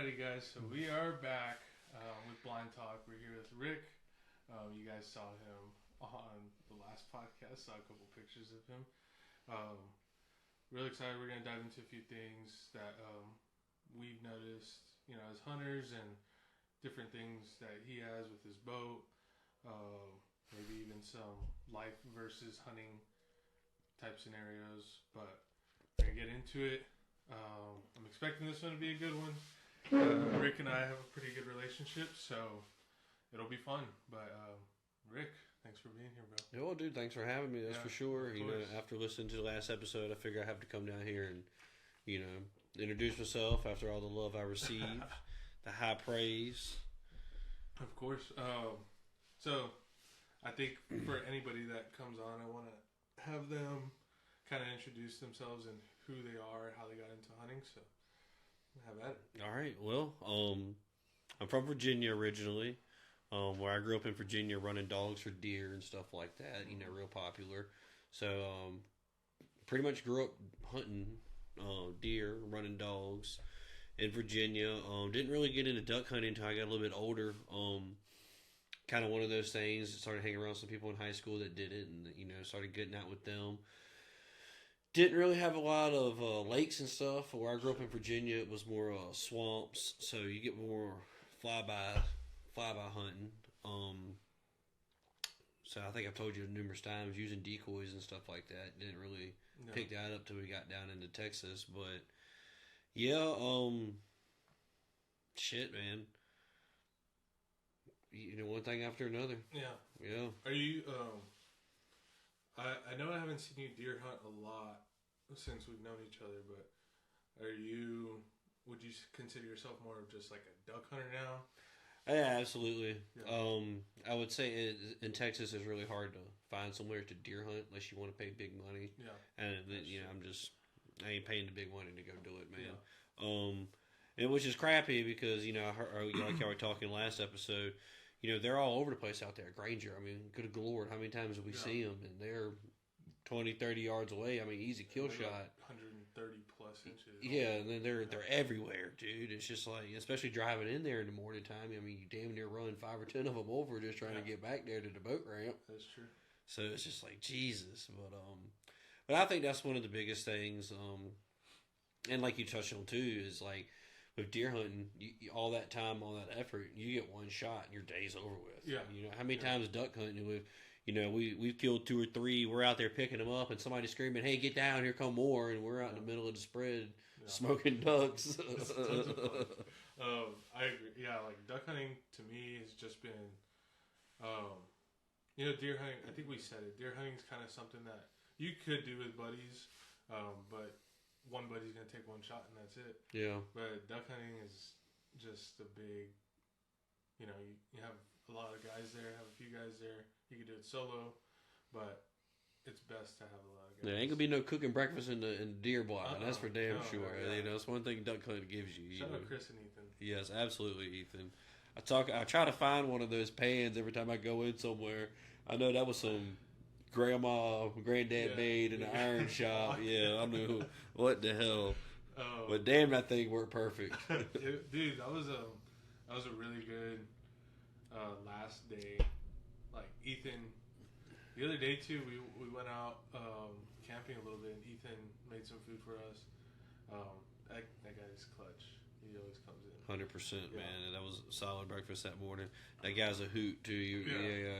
Alrighty, guys. So we are back with Blind Talk. We're here with Rick. You guys saw him on the last podcast. Saw a couple pictures of him. Really excited. We're gonna dive into a few things that we've noticed, as hunters, and different things that he has with his boat. Maybe even some life versus hunting type scenarios. But we're gonna get into it. I'm expecting this one to be a good one. Rick and I have a pretty good relationship, so it'll be fun. But Rick, thanks for being here, bro. Yeah, well, dude, thanks for having me. That's for sure. After listening to the last episode, I figure I have to come down here and, introduce myself after all the love I received, the high praise. Of course. So I think for anybody that comes on, I want to have them kind of introduce themselves and who they are, how they got into hunting. So have at it. All right. Well, I'm from Virginia originally, where I grew up in Virginia running dogs for deer and stuff like that, real popular. So pretty much grew up hunting deer, running dogs in Virginia. Didn't really get into duck hunting until I got a little bit older. Kind of one of those things. Started hanging around some people in high school that did it, and started getting out with them. Didn't really have a lot of lakes and stuff. Where I grew up in Virginia, it was more swamps, so you get more flyby hunting. So I think I've told you numerous times using decoys and stuff like that. Didn't really pick that up till we got down into Texas, but yeah, shit, man. One thing after another. Yeah. Are you? I know I haven't seen you deer hunt a lot since we've known each other, but would you consider yourself more of just like a duck hunter now? Yeah, absolutely. Yeah. I would say in Texas it's really hard to find somewhere to deer hunt unless you want to pay big money. Yeah. And then, I ain't paying the big money to go do it, man. Yeah. And which is crappy because, I heard, like how we were talking last episode, they're all over the place out there. Granger, good Lord, how many times have we seen them? And they're 20, 30 yards away. Easy kill shot. 130 plus inches. Yeah, and then they're everywhere, dude. It's just like, especially driving in there in the morning time. You damn near run 5 or 10 of them over just trying to get back there to the boat ramp. That's true. So it's just like Jesus, but I think that's one of the biggest things. And like you touched on too, is like with deer hunting, all that time, all that effort, you get one shot and your day's over with. Yeah. How many times duck hunting we've killed 2 or 3. We're out there picking them up, and somebody's screaming, "Hey, get down! Here come more!" And we're out in the middle of the spread smoking ducks. It's tons of fun. I agree. Yeah, like duck hunting to me has just been, deer hunting. I think we said it. Deer hunting is kind of something that you could do with buddies, but one buddy's gonna take one shot and that's it. Yeah. But duck hunting is just a big. You have a lot of guys there. Have a few guys there. You can do it solo, but it's best to have a lot of guys. There ain't gonna be no cooking breakfast in the deer blind. That's for damn sure. Yeah. That's one thing duck hunting gives you. Shout out Chris and Ethan. Yes, absolutely, Ethan. I try to find one of those pans every time I go in somewhere. I know that was some granddad made in an iron shop. Yeah, I knew what the hell. But damn, that thing worked perfect. Dude, that was a really good last day. Like Ethan, the other day too, we went out camping a little bit, and Ethan made some food for us. That guy's clutch. He always comes in. 100%, man. And that was a solid breakfast that morning. That guy's a hoot too.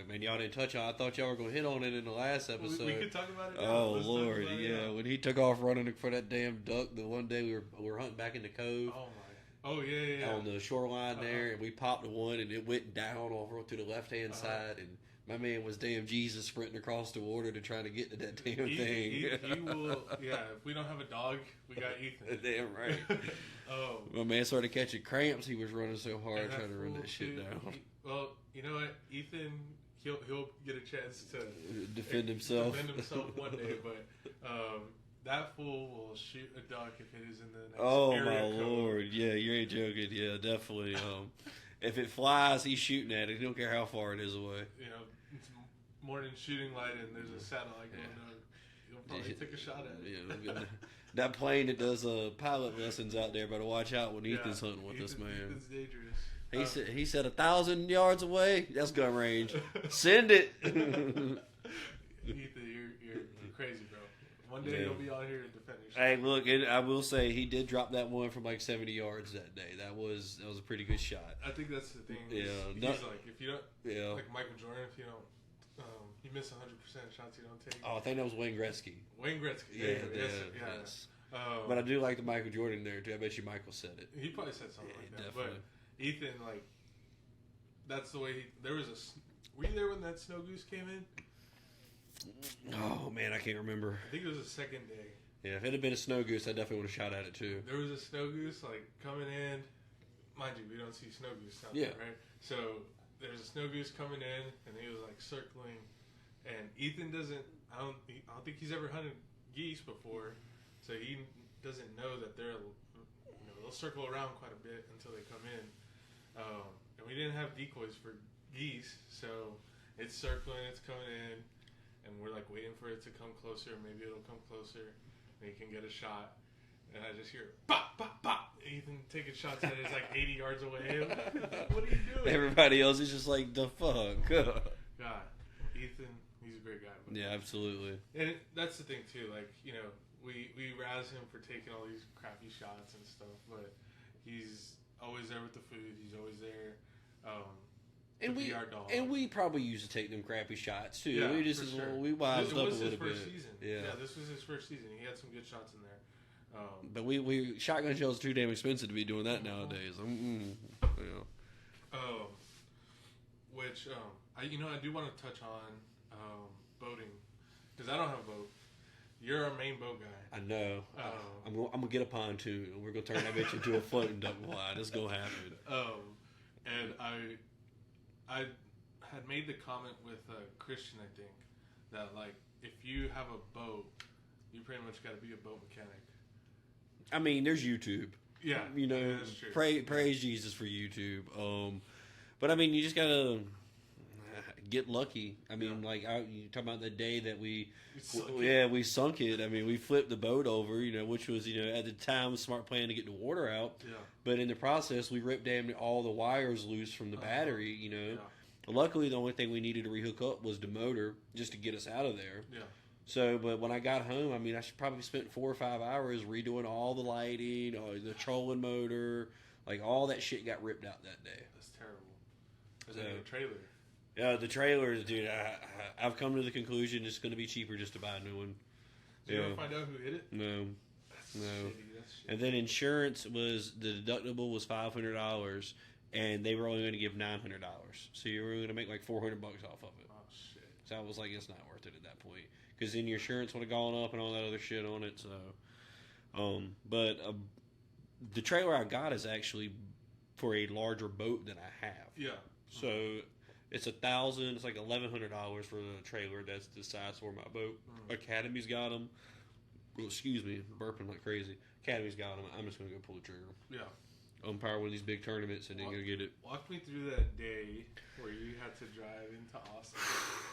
Man, y'all didn't touch on. I thought y'all were gonna hit on it in the last episode. We could talk about it. Now. Oh Lord, when he took off running for that damn duck, the one day we were hunting back in the cove. Oh my. Oh yeah. On the shoreline there, and we popped one, and it went down over to the left hand side, and my man was damn Jesus sprinting across the water to try to get to that damn thing. He will. Yeah, if we don't have a dog, we got Ethan. Damn right. My man started catching cramps. He was running so hard trying to run that shit down. Well, you know what, Ethan, he'll get a chance to defend himself one day, but. That fool will shoot a duck if it is in the next area my code. Lord. Yeah, you ain't joking. Yeah, definitely. If it flies, he's shooting at it. He don't care how far it is away. It's morning shooting light and there's a satellite going on. You'll probably take a shot at it. Yeah, that plane that does pilot lessons out there better watch out when Ethan's hunting with us, man. Ethan's dangerous. He said 1,000 yards away. That's gun range. Send it. Ethan, you're crazy, bro. One day you'll be out here to defend yourself. Hey, look, I will say he did drop that one from like 70 yards that day. That was a pretty good shot. I think that's the thing. Yeah, he's like, if you don't, like Michael Jordan, if you don't, you miss 100% of shots you don't take. Oh, I think that was Wayne Gretzky. Wayne Gretzky. Yes. But I do like the Michael Jordan there too. I bet you Michael said it. He probably said something like that. Definitely. But Ethan, like, that's the way there was were you there when that snow goose came in? Oh man, I can't remember. I think it was the second day. Yeah, if it had been a snow goose, I definitely would have shot at it too. There was a snow goose like coming in. Mind you, we don't see snow goose out there, right? So there's a snow goose coming in, and he was like circling. And Ethan doesn't. I don't think he's ever hunted geese before, so he doesn't know that they'll circle around quite a bit until they come in. And we didn't have decoys for geese, so it's circling, it's coming in. And we're like waiting for it to come closer. Maybe it'll come closer, and he can get a shot. And I just hear pop, pop, pop. Ethan taking shots at it. It's like 80 yards away. What are you doing? Everybody else is just like, the fuck. God, Ethan, he's a great guy. Yeah, absolutely. And that's the thing too. Like, we razz him for taking all these crappy shots and stuff, but he's always there with the food. He's always there. And we probably used to take them crappy shots too. Yeah, we just we wised up a little bit. This was his first season. Yeah, this was his first season. He had some good shots in there. But we shotgun shells are too damn expensive to be doing that nowadays. Which I do want to touch on boating, because I don't have a boat. You're our main boat guy. I know. I'm gonna get a pontoon, and we're gonna turn that bitch into a floating duck blind. It's gonna happen. And I had made the comment with Christian, I think, that like if you have a boat, you pretty much got to be a boat mechanic. I mean, there's YouTube. Yeah, that's true. Praise Jesus for YouTube. But I mean, you just gotta get lucky. I mean, you talking about the day that we sunk it. I mean, we flipped the boat over, which was, at the time a smart plan to get the water out. Yeah. But in the process, we ripped damn all the wires loose from the battery, Yeah. Luckily, the only thing we needed to rehook up was the motor just to get us out of there. Yeah. So, but when I got home, I mean, I probably spent 4 or 5 hours redoing all the lighting, the trolling motor, like all that shit got ripped out that day. That's terrible. And then the trailer. Yeah, the trailers, dude. I've come to the conclusion it's going to be cheaper just to buy a new one. Did you ever find out who hit it? No. That's shitty. And then insurance the deductible was $500, and they were only going to give $900. So you were going to make like $400 off of it. Oh shit! So I was like, it's not worth it at that point, because then your insurance would have gone up and all that other shit on it. So, but the trailer I got is actually for a larger boat than I have. Yeah. So. It's $1,000. It's like $1,100 for the trailer. That's the size for my boat. Academy's got them. Well, excuse me, burping like crazy. Academy's got them. I'm just gonna go pull the trigger. Yeah. Umpire one of these big tournaments and then go get it. Walk me through that day where you had to drive into Austin.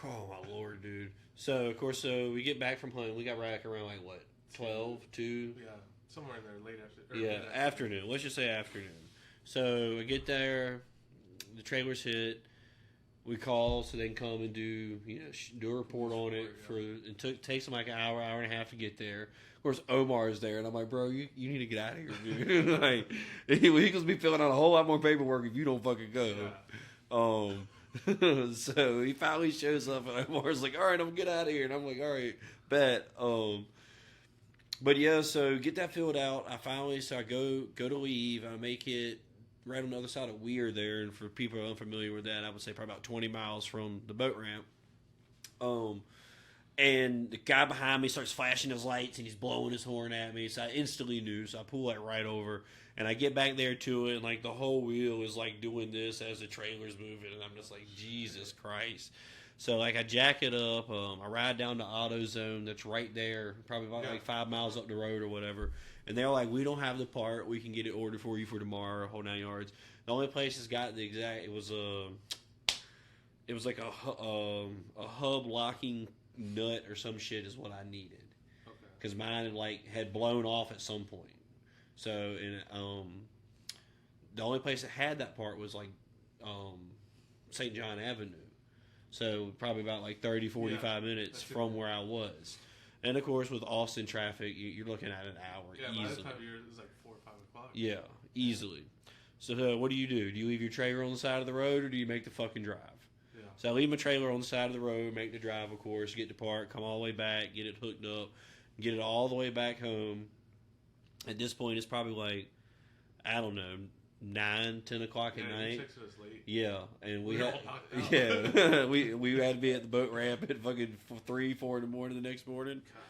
Oh my lord, dude. So of course, we get back from home. We got back around like what, 12, 2? Yeah, somewhere in there, late afternoon. Afternoon. Let's just say afternoon. So I get there. The trailer's hit. We call so they can come and do a report on it. It takes them like an hour and a half to get there. Of course, Omar's there, and I'm like, bro, you need to get out of here, dude. Like, he could be filling out a whole lot more paperwork if you don't fucking go. Yeah. So he finally shows up, and Omar's like, all right, I'm gonna get out of here, and I'm like, all right, bet. But yeah, so get that filled out. I go to leave. I make it right on the other side of Weir there, and for people who are unfamiliar with that, I would say probably about 20 miles from the boat ramp. And the guy behind me starts flashing his lights, and he's blowing his horn at me, so I instantly knew, so I pull that right over, and I get back there to it, and like the whole wheel is like doing this as the trailer's moving, and I'm just like, Jesus Christ. So like I jack it up, I ride down to AutoZone that's right there, probably about like 5 miles up the road or whatever. And they're like, we don't have the part. We can get it ordered for you for tomorrow, whole 9 yards. The only place that's got the exact, it was like a hub locking nut or some shit is what I needed. Okay. because mine had blown off at some point. So, and the only place that had that part was St. John Avenue. So probably about 30, 45 minutes from where I was. And of course, with Austin traffic, you're looking at an hour easily. By the time it was 4 or 5 o'clock. Yeah, easily. So what do? Do you leave your trailer on the side of the road, or do you make the fucking drive? Yeah. So I leave my trailer on the side of the road, make the drive, of course, get to park, come all the way back, get it hooked up, get it all the way back home. At this point, it's probably I don't know, 9, 10 o'clock at night. 6 of us late. Yeah, and we had we had to be at the boat ramp at fucking 3, 4 in the morning the next morning. God.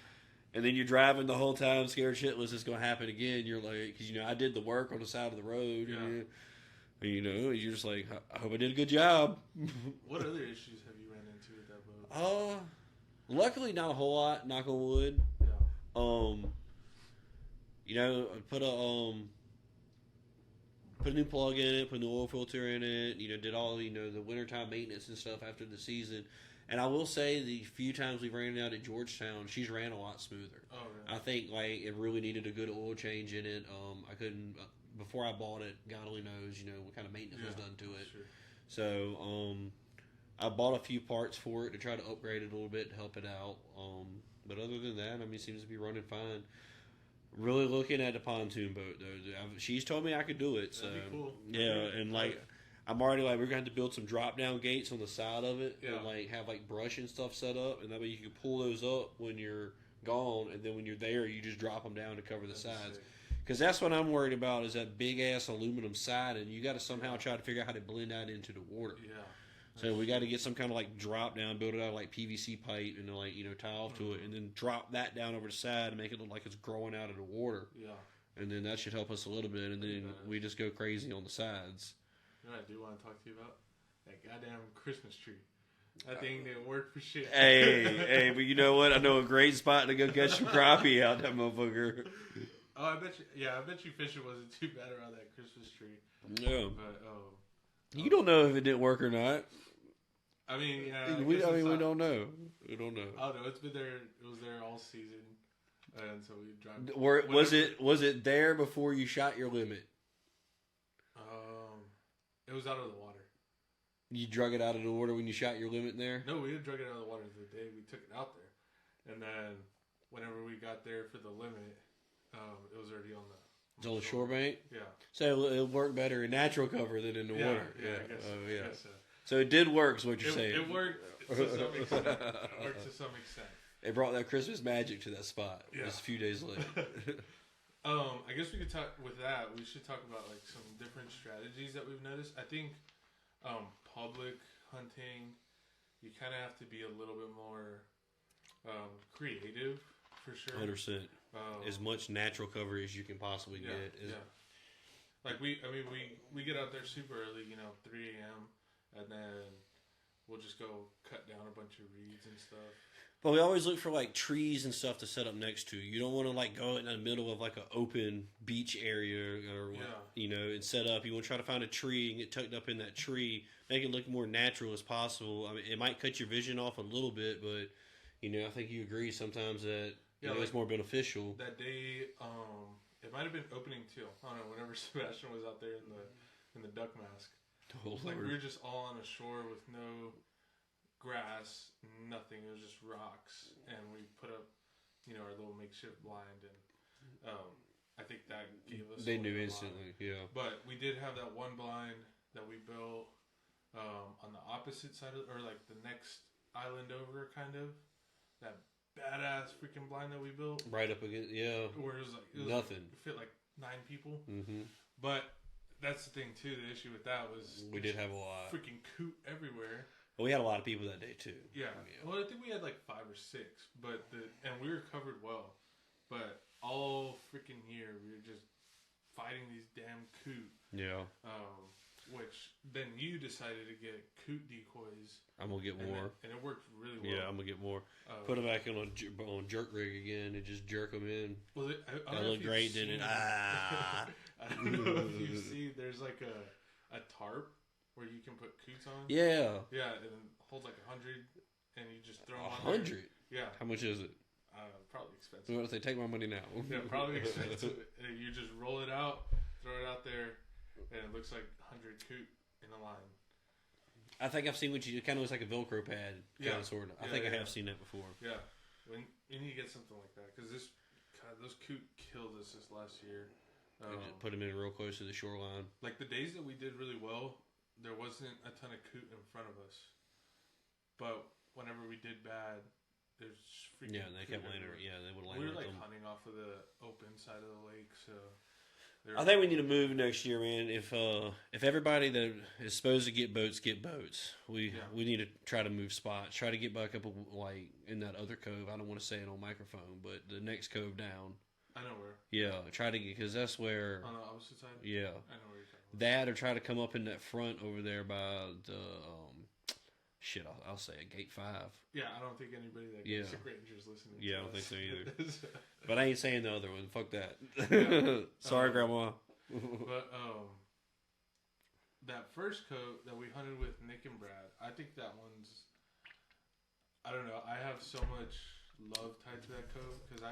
And then you're driving the whole time, scared shitless it's going to happen again. You're like, because I did the work on the side of the road. Yeah. And, you're just like, I hope I did a good job. What other issues have you ran into with that boat? Luckily not a whole lot. Knock on wood. Yeah. Put a new plug in it, put a new oil filter in it, did all, the wintertime maintenance and stuff after the season. And I will say the few times we ran it out at Georgetown, she's ran a lot smoother. Oh, really? I think, it really needed a good oil change in it. I couldn't, before I bought it, God only knows, what kind of maintenance was done to it. Sure. So, I bought a few parts for it to try to upgrade it a little bit to help it out. But other than that, it seems to be running fine. Really looking at the pontoon boat though. She's told me I could do it. So that'd be cool. Yeah, and I'm already we're gonna have to build some drop down gates on the side of it, and have brush and stuff set up, and that way you can pull those up when you're gone, and then when you're there, you just drop them down to cover the sides. Because that's what I'm worried about is that big ass aluminum side, and you got to somehow try to figure out how to blend that into the water. Yeah. So we got to get some kind of drop down, build it out of PVC pipe, and then tie off to it, and then drop that down over the side and make it look like it's growing out of the water. Yeah. And then that should help us a little bit, and then we just go crazy on the sides. You know what I do want to talk to you about? That goddamn Christmas tree. That thing didn't work for shit. Hey, but you know what? I know a great spot to go catch some crappie out that motherfucker. Oh, I bet you fishing wasn't too bad around that Christmas tree. Yeah. But you don't know if it didn't work or not. We don't know. We don't know. I don't know. It's been there. It was there all season, and so we drive. Was it there before you shot your limit? It was out of the water. You drug it out of the water when you shot your limit there? No, we didn't drug it out of the water the day we took it out there, and then whenever we got there for the limit, it was already on the shore bank. Yeah. So it worked better in natural cover than in the water. Yeah. I guess so. So it did work, is what you're saying. It worked to some extent. It brought that Christmas magic to that spot. Yeah. Just a few days later. I guess we could talk with that. We should talk about some different strategies that we've noticed. I think public hunting, you kind of have to be a little bit more creative, for sure. 100%. As much natural cover as you can possibly get. We get out there super early, 3 a.m. and then we'll just go cut down a bunch of reeds and stuff. But we always look for trees and stuff to set up next to. You don't want to go in the middle of an open beach area or and set up. You want to try to find a tree and get tucked up in that tree, make it look more natural as possible. It might cut your vision off a little bit, but I think you agree sometimes that it's more beneficial. That day, it might have been opening too. I don't know. Whenever Sebastian was out there in the duck mask, we were just all on a shore with no grass, nothing. It was just rocks, and we put up, our little makeshift blind, and I think that gave us. They knew instantly, yeah. But we did have that one blind that we built on the opposite side of, or the next island over, kind of that badass freaking blind that we built right up against, where it was nothing. It fit 9 people, but that's the thing too. The issue with that was we did have a lot freaking coot everywhere. Well, we had a lot of people that day too. Yeah. Well, I think we had 5 or 6, and we were covered well, but all freaking year we were just fighting these damn coot. Yeah. Which then you decided to get coot decoys. I'm gonna get more, and it worked really well. Yeah, I'm gonna get more. Put them back on jerk rig again and just jerk them in. Well, that looked great, didn't it? I don't know if you see. There's a tarp where you can put coots on. Yeah. Yeah, and it holds 100, and you just throw them on 100. Yeah. How much is it? Probably expensive. Well, if they take my money now. Yeah, probably expensive. You just roll it out, throw it out there, and it looks like 100 coot in a line. I think I've seen what you. It kind of looks like a Velcro pad, kind of sort of. I think I have seen that before. Yeah, when you need to get something like that because those coot killed us this last year. Just put them in real close to the shoreline. Like the days that we did really well, there wasn't a ton of coot in front of us, but whenever we did bad. There's freaking they kept landing. Yeah, they would land. We were like hunting off of the open side of the lake, so. I think we need to move next year, man. If everybody that is supposed to get boats, we need to try to move spots. Try to get back up like in that other cove. I don't want to say it on microphone, but the next cove down. I know where. Yeah, try to get because that's where. On the opposite side. Yeah. I know where you're talking about. That or try to come up in that front over there by the. Shit, I'll say it, Gate 5. Yeah, I don't think anybody that goes to Rangers listening. Yeah, I don't think so either. But I ain't saying the other one. Fuck that. Yeah. Sorry, Grandma. But that first coat that we hunted with Nick and Brad, I think that one's. I don't know. I have so much love tied to that coat because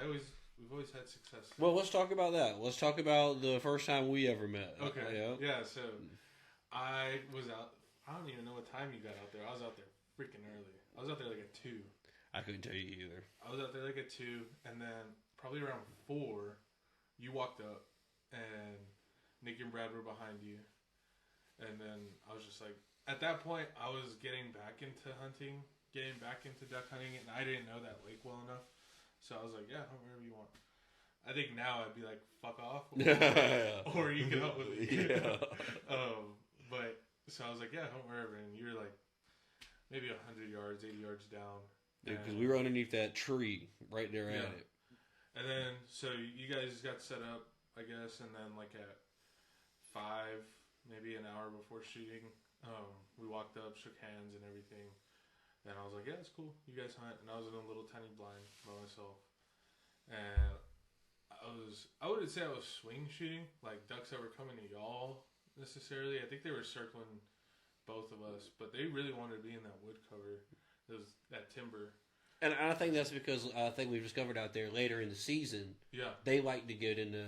we've always had success. Well, let's talk about that. Let's talk about the first time we ever met. Okay. Yeah. So I was out. I don't even know what time you got out there. I was out there freaking early. I was out there like at 2. I couldn't tell you either. I was out there like at 2, and then probably around 4, you walked up, and Nick and Brad were behind you. And then I was just like, at that point, I was getting back into hunting, getting back into duck hunting, and I didn't know that lake well enough. So I was like, yeah, hunt wherever you want. I think now I'd be like, fuck off, or you can hunt with me. Yeah. But... So I was like, yeah, hunt wherever. And you were like maybe 100 yards, 80 yards down. Because we were underneath that tree right there at it. And then, so you guys got set up, I guess. And then like at 5, maybe an hour before shooting, we walked up, shook hands and everything. And I was like, yeah, it's cool. You guys hunt. And I was in a little tiny blind by myself. And I wouldn't say I was swing shooting, like ducks that were coming to y'all. Necessarily, I think they were circling both of us, but they really wanted to be in that wood cover. It was that timber, and I think that's because I think we've discovered out there later in the season. Yeah, they like to get into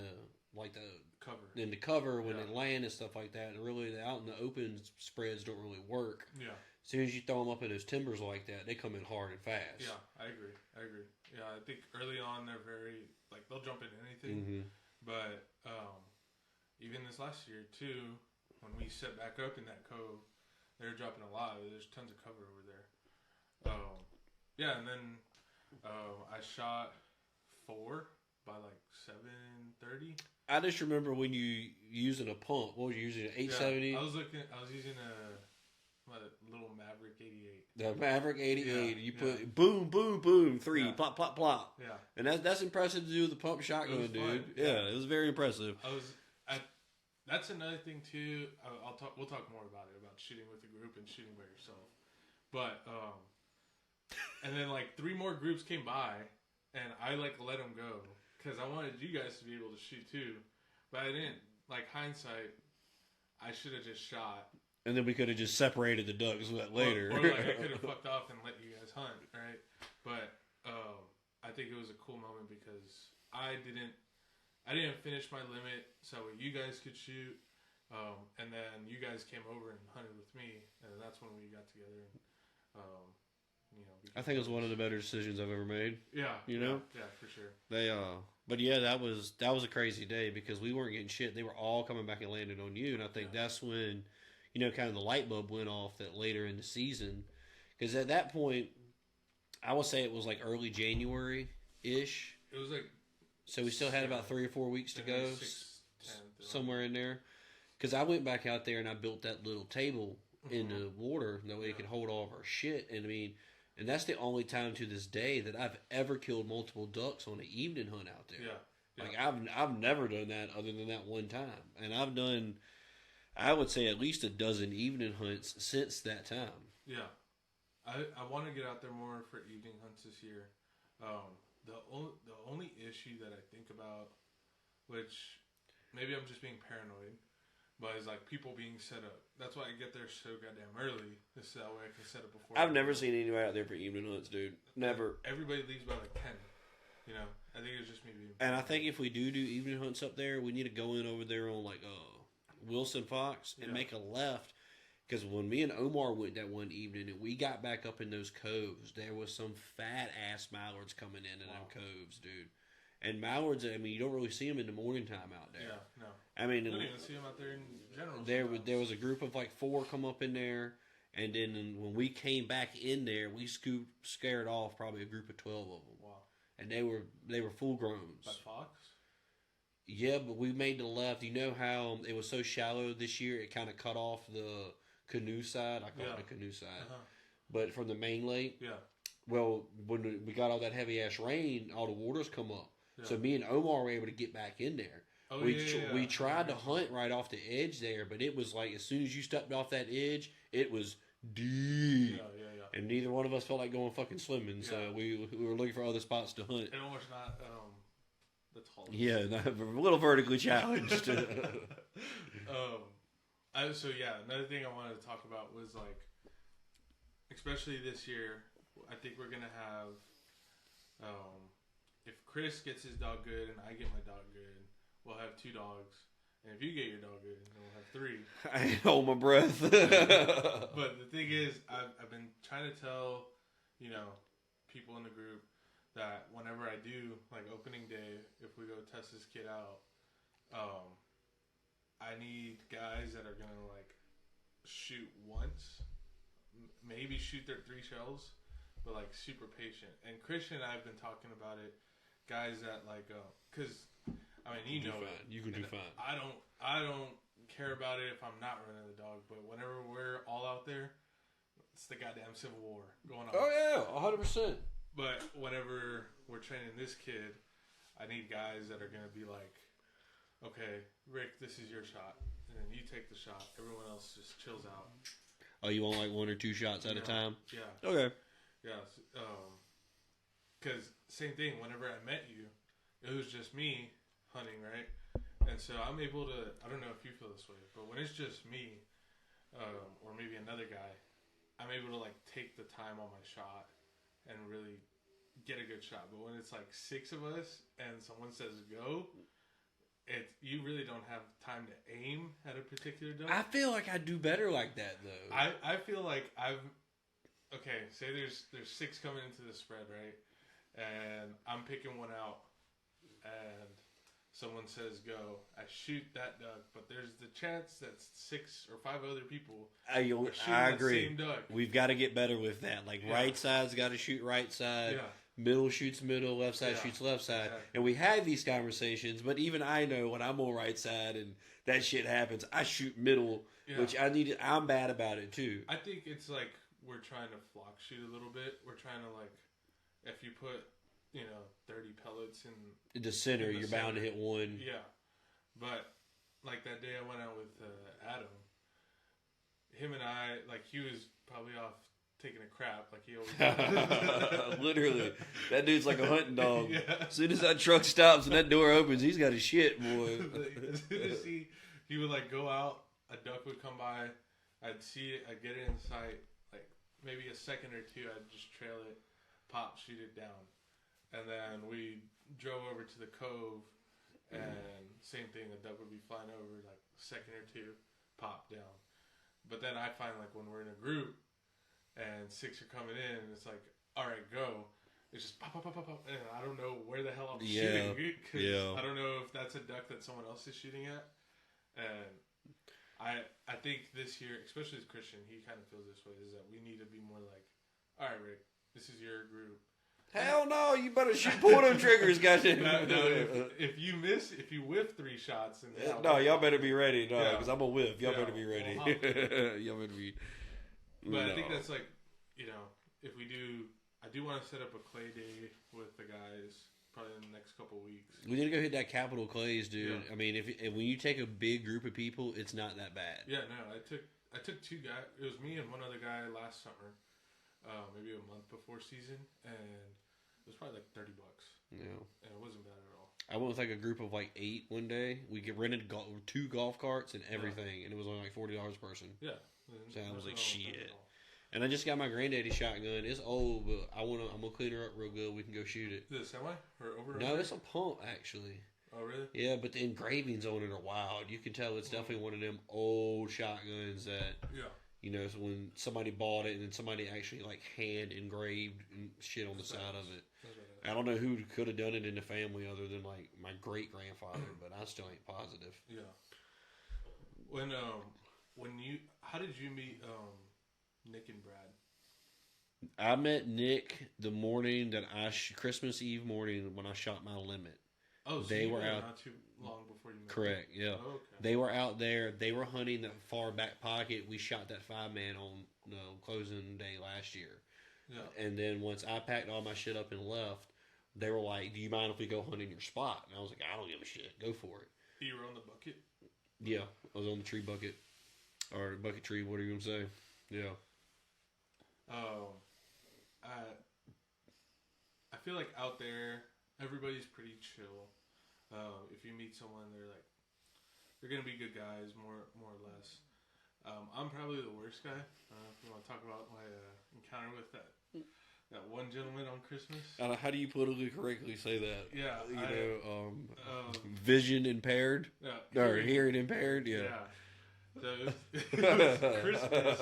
like the cover when they land and stuff like that. And really, out in the open spreads don't really work. Yeah, as soon as you throw them up in those timbers like that, they come in hard and fast. Yeah, I agree. Yeah, I think early on they're very like they'll jump in anything, but. Even this last year, too, when we set back up in that cove, they were dropping a lot. There's tons of cover over there. Yeah, and then I shot 4 by like 7:30. I just remember when you using a pump. What were you using? An 870? Yeah, I was using a little Maverick 88. The Maverick 88. Yeah, you put boom, boom, boom, 3, plop, plop, plop. Yeah. And that's impressive to do with the pump shotgun, dude. Fun. Yeah, it was very impressive. That's another thing too. We'll talk more about it, about shooting with a group and shooting by yourself. But and then like 3 more groups came by, and I like let them go because I wanted you guys to be able to shoot too, but I didn't. Like hindsight, I should have just shot. And then we could have just separated the ducks later. Or like I could have fucked off and let you guys hunt, right? But I think it was a cool moment because I didn't finish my limit so you guys could shoot, and then you guys came over and hunted with me, and then that's when we got together. And, I think it was one of the better decisions I've ever made. Yeah, yeah, for sure. But yeah, that was a crazy day because we weren't getting shit. They were all coming back and landing on you, and I think that's when, kind of the light bulb went off that later in the season, because at that point, I would say it was like early January ish. It was like. So we still had about 3 or 4 weeks to go, 6, 10, somewhere in there. Because I went back out there and I built that little table in the water, that way it could hold all of our shit. And and that's the only time to this day that I've ever killed multiple ducks on an evening hunt out there. Yeah. Like I've never done that other than that one time, and I've done, I would say at least a dozen evening hunts since that time. Yeah, I want to get out there more for evening hunts this year. The only issue that I think about, which maybe I'm just being paranoid, but is like people being set up. That's why I get there so goddamn early. This that way I can set up before. I've never seen anybody out there for evening hunts, dude. Never. Everybody leaves by like 10. You know, I think it's just me being. And I think if we do evening hunts up there, we need to go in over there on like Wilson Fox and make a left. Because when me and Omar went that one evening and we got back up in those coves, there was some fat ass mallards coming in them coves, dude. And mallards, I mean, you don't really see them in the morning time out there. Yeah, no. I mean, you don't even see them out there in general. There was a group of like 4 come up in there, and then when we came back in there, we scared off probably a group of 12 of them. Wow. And they were full growns. By fox? Yeah, but we made the left. You know how it was so shallow this year? It kind of cut off the canoe side. I call it the canoe side. Uh-huh. But from the main lake. Yeah. Well, when we got all that heavy ass rain, all the waters come up. Yeah. So me and Omar were able to get back in there. Oh, we tried to hunt right off the edge there, but it was like as soon as you stepped off that edge, it was deep. Yeah. And neither one of us felt like going fucking swimming, so we were looking for other spots to hunt. And almost not the tallest. Yeah, a little vertically challenged. Another thing I wanted to talk about was like, especially this year, I think we're gonna have, if Chris gets his dog good and I get my dog good, we'll have 2 dogs. And if you get your dog good, then we'll have 3. I hold my breath. But the thing is, I've been trying to tell, people in the group that whenever I do, like opening day, if we go test this kid out, I need guys that are going to like shoot once, maybe shoot their 3 shells, but like super patient. And Christian and I have been talking about it, guys that like, cause I mean, you know, you can do fine. I don't care about it if I'm not running the dog, but whenever we're all out there, it's the goddamn Civil War going on. Oh yeah, 100%. But whenever we're training this kid, I need guys that are gonna be like, okay, Rick, this is your shot, and then you take the shot. Everyone else just chills out. Oh, you want like 1 or 2 shots at a time? Yeah. Okay. Yeah. Because same thing. Whenever I met you, it was just me hunting, right? And so I'm able to, I don't know if you feel this way, but when it's just me, or maybe another guy, I'm able to like take the time on my shot and really get a good shot. But when it's like 6 of us and someone says go, you really don't have time to aim at a particular duck. I feel like I do better like that though. I feel like say there's 6 coming into the spread, right? And I'm picking one out and someone says go, I shoot that duck, but there's the chance that 6 or 5 other people I agree. that same duck. We've got to get better with that. Like right side's got to shoot right side. Yeah. Middle shoots middle, left side shoots left side. Exactly. And we have these conversations, but even I know when I'm on right side and that shit happens, I shoot middle, which I'm bad about it too. I think it's like we're trying to flock shoot a little bit. We're trying to like, if you put 30 pellets in the center, you're bound to hit one. Yeah. But like that day I went out with Adam, him and I, like he was probably off taking a crap like he always does. Literally. That dude's like a hunting dog. Yeah. As soon as that truck stops and that door opens, he's got his shit, boy. As soon as he would like go out, a duck would come by, I'd see it, I'd get it in sight, like maybe a second or 2, I'd just trail it, pop, shoot it down. And then we drove over to the cove, and same thing, the duck would be flying over, like second or 2, pop down. But then I find like when we're in a group, and 6 are coming in, and it's like, all right, go. It's just pop, pop, pop, pop, pop, and I don't know where the hell I'm shooting. Cause I don't know if that's a duck that someone else is shooting at. And I think this year, especially as Christian, he kind of feels this way, is that we need to be more like, all right, Rick, this is your group. Hell no, you better shoot pull them triggers, goddamn. If you whiff 3 shots, no, y'all better be ready, because I'm a whiff. Y'all better be ready. Y'all better be. But I think that's like, if we do, I do want to set up a clay day with the guys probably in the next couple of weeks. We need to go hit that Capital Clays, dude. Yeah. I mean, if when you take a big group of people, it's not that bad. Yeah, no, I took 2 guys. It was me and one other guy last summer, maybe a month before season, and it was probably like $30. Yeah, and it wasn't bad at all. I went with like a group of like 8 one day. We rented 2 golf carts and everything, and it was only like $40 a person. Yeah. So I was like, shit. And I just got my granddaddy shotgun. It's old, but I'm gonna clean her up real good. We can go shoot it. Is it a semi or over? No, it's a pump actually. Oh really? Yeah, but the engravings on it are wild. You can tell it's definitely one of them old shotguns that so when somebody bought it and then somebody actually like hand engraved and shit on the side of it. I don't know who could have done it in the family other than like my great grandfather, but I still ain't positive. Yeah. How did you meet Nick and Brad? I met Nick the morning that Christmas Eve morning when I shot my limit. Oh, so they were out not too long before you met Correct, them. yeah. Oh, okay. They were out there. They were hunting that far back pocket. We shot that 5-man on closing day last year. Yeah. And then once I packed all my shit up and left, they were like, "Do you mind if we go hunt in your spot?" And I was like, "I don't give a shit. Go for it." You were on the bucket? Yeah, I was on the tree bucket. Or bucket tree, what are you going to say? Yeah. I feel like out there, everybody's pretty chill. If you meet someone, they're gonna be good guys, more or less. I'm probably the worst guy. If you want to talk about my encounter with that one gentleman on Christmas. How do you politically correctly say that? Yeah, vision impaired, or hearing impaired. Yeah. So it was Christmas.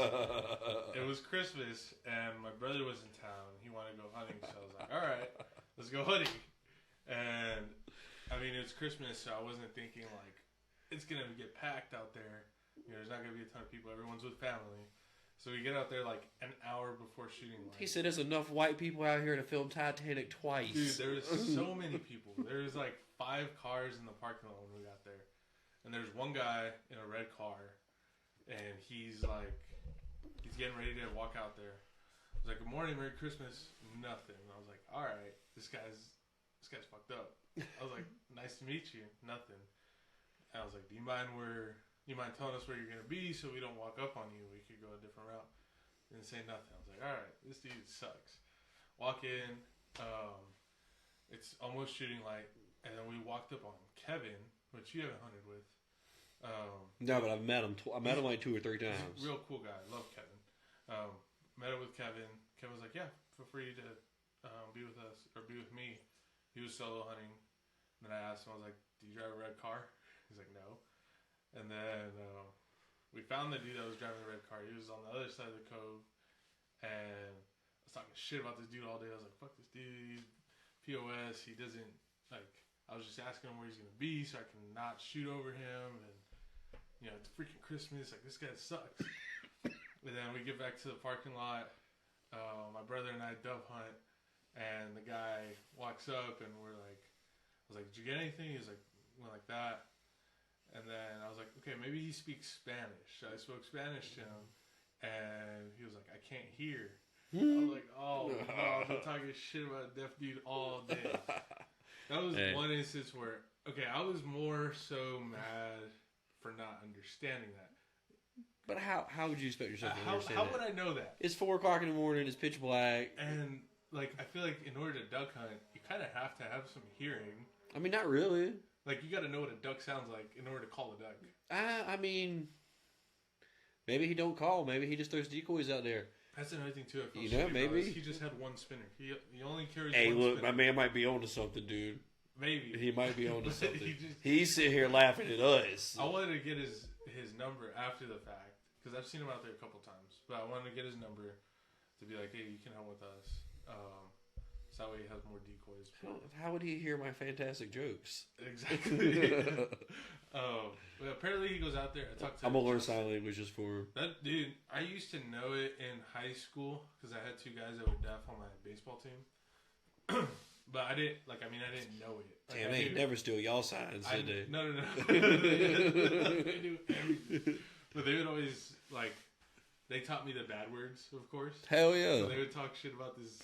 It was Christmas, and my brother was in town. He wanted to go hunting, so I was like, "All right, let's go hunting." And I mean, it was Christmas, so I wasn't thinking like it's gonna get packed out there. There's not gonna be a ton of people. Everyone's with family. So we get out there like an hour before shooting. He said there's enough white people out here to film Titanic twice. Dude, there was so many people. There was like 5 cars in the parking lot when we got there. And there's one guy in a red car, and he's getting ready to walk out there. I was like, "Good morning, Merry Christmas." Nothing. And I was like, "All right, this guy's fucked up." I was like, "Nice to meet you." Nothing. And I was like, "Do you mind telling us where you're gonna be so we don't walk up on you? We could go a different route." Didn't say nothing. I was like, "All right, this dude sucks." Walk in. It's almost shooting light, and then we walked up on Kevin, which you haven't hunted with. No, but I've met him. I met him like 2 or 3 times. He's a real cool guy. Love Kevin. Met up with Kevin. Kevin was like, "Yeah, feel free to be with us or be with me." He was solo hunting. And then I asked him, I was like, "Do you drive a red car?" He's like, "No." And then we found the dude that was driving the red car. He was on the other side of the cove, and I was talking shit about this dude all day. I was like, "Fuck this dude. He's POS. He doesn't like." I was just asking him where he's gonna be so I can not shoot over him, and it's freaking Christmas. Like, this guy sucks. And then we get back to the parking lot. My brother and I dove hunt, and the guy walks up, and I was like, "Did you get anything?" He was like, went like that. And then I was like, "Okay, maybe he speaks Spanish." So I spoke Spanish to him, and he was like, "I can't hear." I was like, "Oh, no, I've been talking shit about a deaf dude all day." That was one instance where, I was more so mad for not understanding that. But how would you expect yourself to understand How that? would I know that? It's 4 o'clock in the morning. It's pitch black. And, I feel like in order to duck hunt, you kind of have to have some hearing. I mean, not really. You got to know what a duck sounds like in order to call a duck. I mean, maybe he don't call. Maybe he just throws decoys out there. That's another thing, too. Maybe. He just had one spinner. He only carries one spinner. My man might be onto something, dude. Maybe. He might be onto something. He's sitting here laughing at us. I wanted to get his number after the fact, because I've seen him out there a couple times. But I wanted to get his number to be like, "Hey, you can hunt with us." So that way he has more decoys. How would he hear my fantastic jokes? Exactly. But apparently he goes out there. I'm going to learn sign language just for him. That dude, I used to know it in high school because I had 2 guys that were deaf on my baseball team. But I didn't, I didn't know it. Damn, they never steal y'all signs, did they? No. They do everything. But they would always, they taught me the bad words, of course. Hell yeah. So they would talk shit about this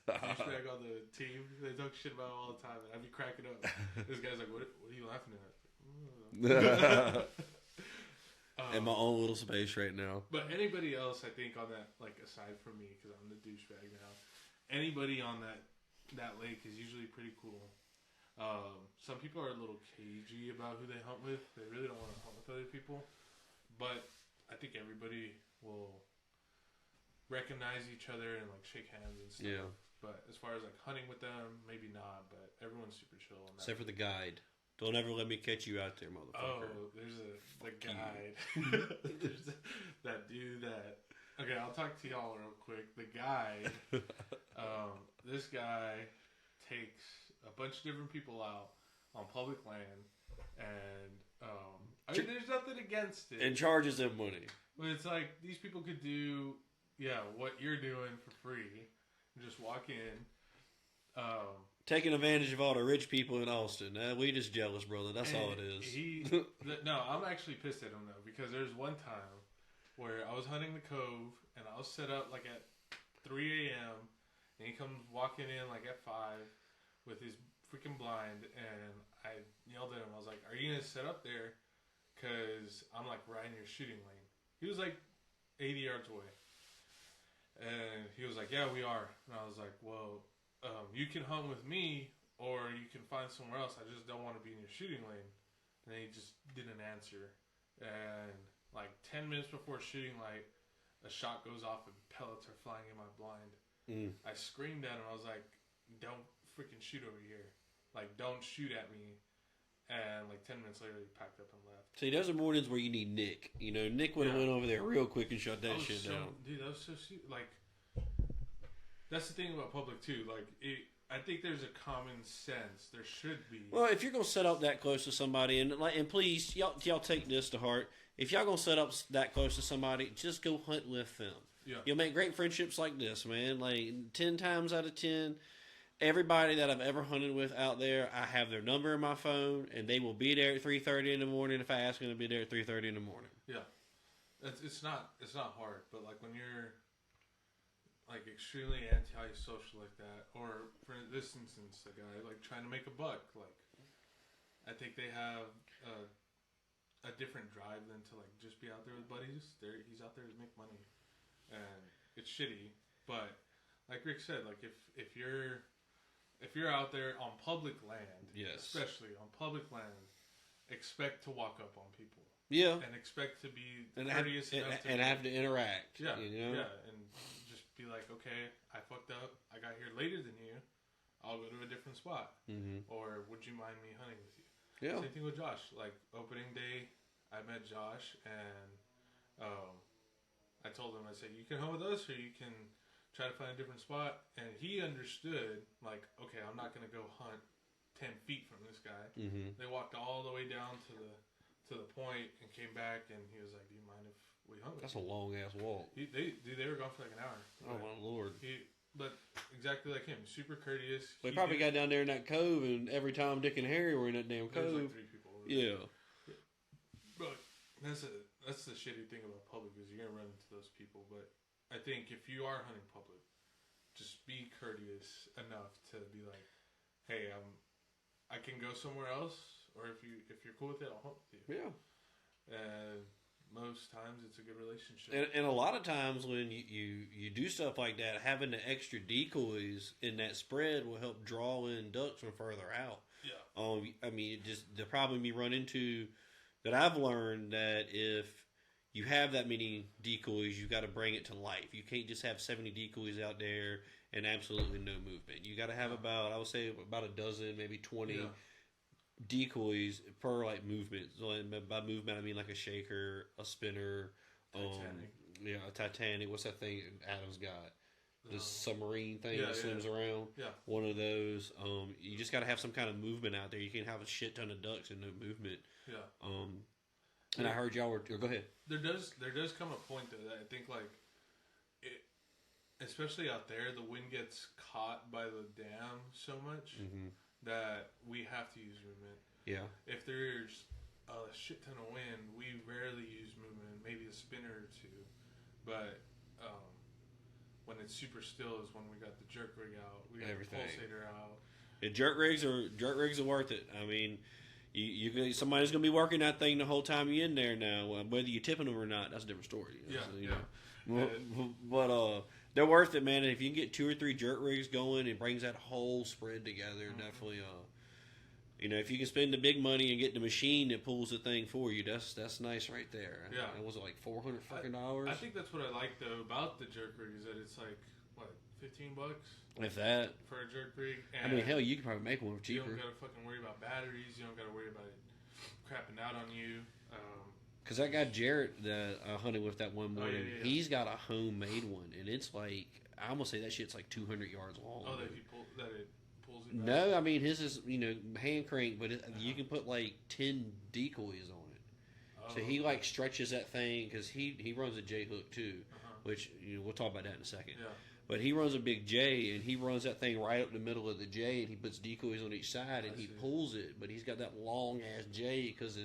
douchebag on the team. They talk shit about it all the time, and I'd be cracking up. This guy's like, what are you laughing at? In my own little space right now. But anybody else, I think, on that, aside from me, because I'm the douchebag now, anybody on that lake is usually pretty cool. Some people are a little cagey about who they hunt with. They really don't want to hunt with other people. But I think everybody will recognize each other and like shake hands and stuff. Yeah. But as far as like hunting with them, maybe not. But everyone's super chill. Except for the guide. Don't ever let me catch you out there, motherfucker. Oh, there's the guide. There's that dude that. Okay, I'll talk to y'all real quick. The guide. This guy takes a bunch of different people out on public land, and I mean, there's nothing against it. And charges them money. But it's like these people could do, what you're doing for free, and just walk in. Taking advantage of all the rich people in Austin. We just jealous, brother. That's all it is. No, I'm actually pissed at him though, because there's one time where I was hunting the cove and I was set up like at 3 a.m. and he comes walking in like at 5 with his freaking blind, and I yelled at him. I was like, "Are you gonna set up there? Cause I'm like right in your shooting lane." He was like 80 yards away, and he was like, "Yeah, we are." And I was like, "Well, you can hunt with me, or you can find somewhere else. I just don't want to be in your shooting lane." And he just didn't answer. And like 10 minutes before shooting light, a shot goes off and pellets are flying in my blind. I screamed at him. I was like, "Don't freaking shoot over here. Like, don't shoot at me." And like 10 minutes later, he packed up and left. See, those are mornings where you need Nick. You know, Nick would have went over there real quick and shut that shit down. Dude, that was so like. That's the thing about public too. Like, I think there's a common sense. There should be. Well, if you're gonna set up that close to somebody, and please, y'all take this to heart. If y'all gonna set up that close to somebody, just go hunt with them. Yeah. You'll make great friendships like this, man. Like 10 times out of 10, everybody that I've ever hunted with out there, I have their number in my phone, and they will be there at 3:30 in the morning if I ask them to be there at 3:30 in the morning. Yeah, it's not hard, but like when you're like extremely anti-social like that, or for this instance, the guy like trying to make a buck, like I think they have a different drive than to like just be out there with buddies. He's out there to make money, and it's shitty. But like Rick said, like if you're out there on public land, yes, especially on public land, expect to walk up on people. Yeah, and expect to be courteous enough and have to interact. Yeah, you know? Yeah, and just be like, okay, I fucked up. I got here later than you. I'll go to a different spot. Mm-hmm. Or would you mind me hunting with you? Yeah. Same thing with Josh. Like opening day, I met Josh, and I told him, I said, you can hunt with us, or you can try to find a different spot. And he understood, like, okay, I'm not gonna go hunt 10 feet from this guy. Mm-hmm. They walked all the way down to the point and came back, and he was like, "Do you mind if we hunt with That's you?" a long ass walk. They were gone for like an hour. Oh my lord! But exactly like him, super courteous. They probably got down there in that cove, and every time Dick and Harry were in that damn cove, there's like 3 people. Yeah. But that's the shitty thing about public, is you're gonna run into those people. But I think if you are hunting public, just be courteous enough to be like, "Hey, I can go somewhere else." Or if you're cool with it, I'll hunt with you. Yeah. And most times it's a good relationship. And a lot of times when you do stuff like that, having the extra decoys in that spread will help draw in ducks from further out. Yeah. I mean, just the problem you run into that I've learned, that if you have that many decoys, you've got to bring it to life. You can't just have 70 decoys out there and absolutely no movement. You got to have about a dozen, maybe 20 decoys per like movement. So by movement, I mean like a shaker, a spinner, Titanic. A Titanic. What's that thing Adam's got? The submarine thing that swims around. Yeah, one of those. You just got to have some kind of movement out there. You can't have a shit ton of ducks and no movement. Yeah. And I heard y'all were. Go ahead. There does come a point though that I think like it, especially out there, the wind gets caught by the dam so much. Mm-hmm. That we have to use movement. Yeah. If there's a shit ton of wind, we rarely use movement. Maybe a spinner or two. But when it's super still is when we got the jerk rig out. We got the pulsator out. Yeah, jerk rigs are worth it. I mean, you somebody's gonna be working that thing the whole time you're in there. Now, whether you're tipping them or not, that's a different story. But they're worth it, man. And if you can get 2 or 3 jerk rigs going, it brings that whole spread together. Mm-hmm. Definitely. You know, if you can spend the big money and get the machine that pulls the thing for you, that's nice right there. Yeah. And was it like $400 fucking I think that's what I like though about the jerk rig is that it's like what $15 if that for a jerk rig. And I mean, hell, you could probably make one for cheaper. You don't gotta fucking worry about batteries. You don't gotta worry about it crapping out on you. Because that guy Jarrett that I hunted with that one morning, he's got a homemade one, and it's like I almost say that shit's like 200 yards long. Oh, that it pulls it back? No, I mean his is hand crank, but you can put like 10 decoys on it. Oh, so he like stretches that thing because he runs a J hook too, which we'll talk about that in a second. Yeah. But he runs a big J, and he runs that thing right up the middle of the J, and he puts decoys on each side, and he pulls it. But he's got that long ass J because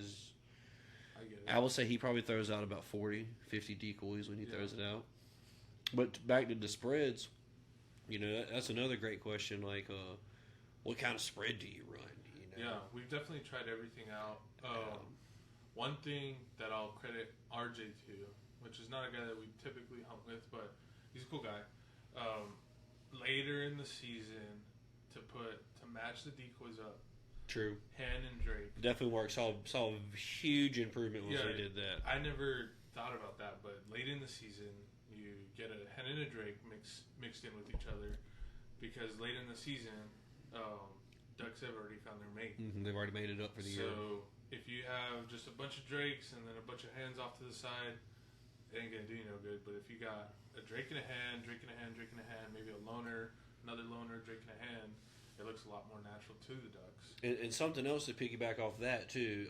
I will say he probably throws out about 40, 50 decoys when he throws it out. But back to the spreads, that's another great question. Like, what kind of spread do you run? Yeah, we've definitely tried everything out. One thing that I'll credit RJ to, which is not a guy that we typically hunt with, but he's a cool guy. Later in the season, to match the decoys up. True. Hen and Drake. Definitely worked. Saw a huge improvement once they did that. I never thought about that, but late in the season, you get a hen and a Drake mixed in with each other, because late in the season, ducks have already found their mate. Mm-hmm. They've already made it up for the year. So if you have just a bunch of Drakes and then a bunch of hens off to the side, it ain't gonna do you no good. But if you got a Drake and a hen, Drake and a hen, Drake and a hen, maybe a loner, another loner, Drake and a hen, it looks a lot more natural to the ducks. And something else to piggyback off that too.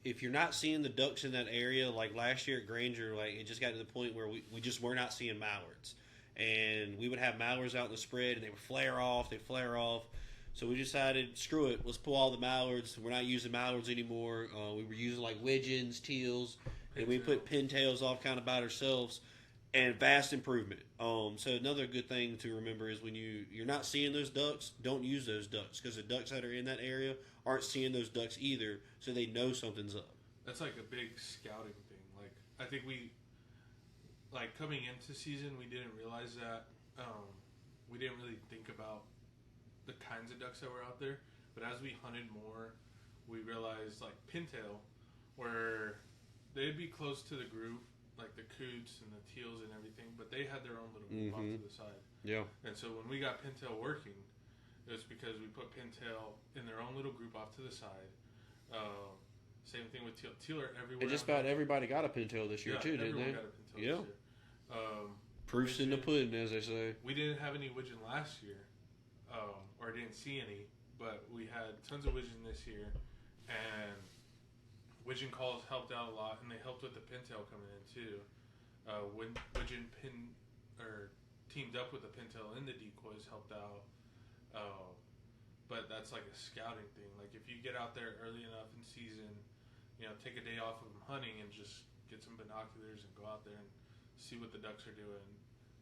If you're not seeing the ducks in that area, like last year at Granger, like it just got to the point where we just were not seeing mallards, and we would have mallards out in the spread, and they would flare off. So we decided, screw it, let's pull all the mallards. We're not using mallards anymore. We were using like widgeons, teals, and we put pintails off kind of by ourselves. And vast improvement. So another good thing to remember is when you're not seeing those ducks, don't use those ducks, because the ducks that are in that area aren't seeing those ducks either, so they know something's up. That's like a big scouting thing. Like I think coming into season, we didn't realize that. We didn't really think about the kinds of ducks that were out there. But as we hunted more, we realized like pintail, where they'd be close to the group. Like the coots and the teals and everything, but they had their own little group off to the side. Yeah. And so when we got pintail working, it was because we put pintail in their own little group off to the side. Same thing with teal. Teal are everywhere. And just about everybody got a pintail this year too, didn't they? Got a pintail this year. Proof's in the pudding, as they say. We didn't have any widgeon last year, or didn't see any, but we had tons of widgeon this year, and widgeon calls helped out a lot, and they helped with the pintail coming in too. When widgeon teamed up with the pintail in the decoys helped out. But that's like a scouting thing. Like if you get out there early enough in season, take a day off of hunting and just get some binoculars and go out there and see what the ducks are doing.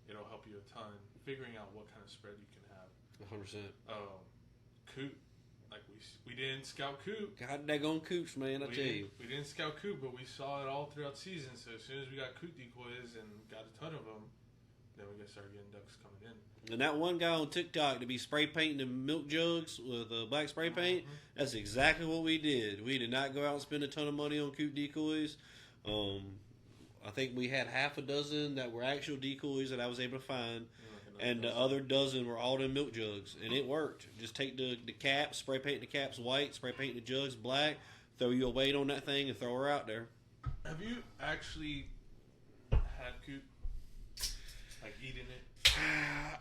It'll help you a ton. Figuring out what kind of spread you can have. 100%. Coot. Like we didn't scout coot. God daggone coots, man! I tell you, we didn't scout coot, but we saw it all throughout the season. So as soon as we got coot decoys and got a ton of them, then we started getting ducks coming in. And that one guy on TikTok to be spray painting the milk jugs with black spray paint. That's exactly what we did. We did not go out and spend a ton of money on coot decoys. I think we had half a dozen that were actual decoys that I was able to find. And the other dozen were all in milk jugs, and it worked. Just take the caps, spray paint the caps white, spray paint the jugs black, throw your weight on that thing, and throw her out there. Have you actually had coot? Like eating it?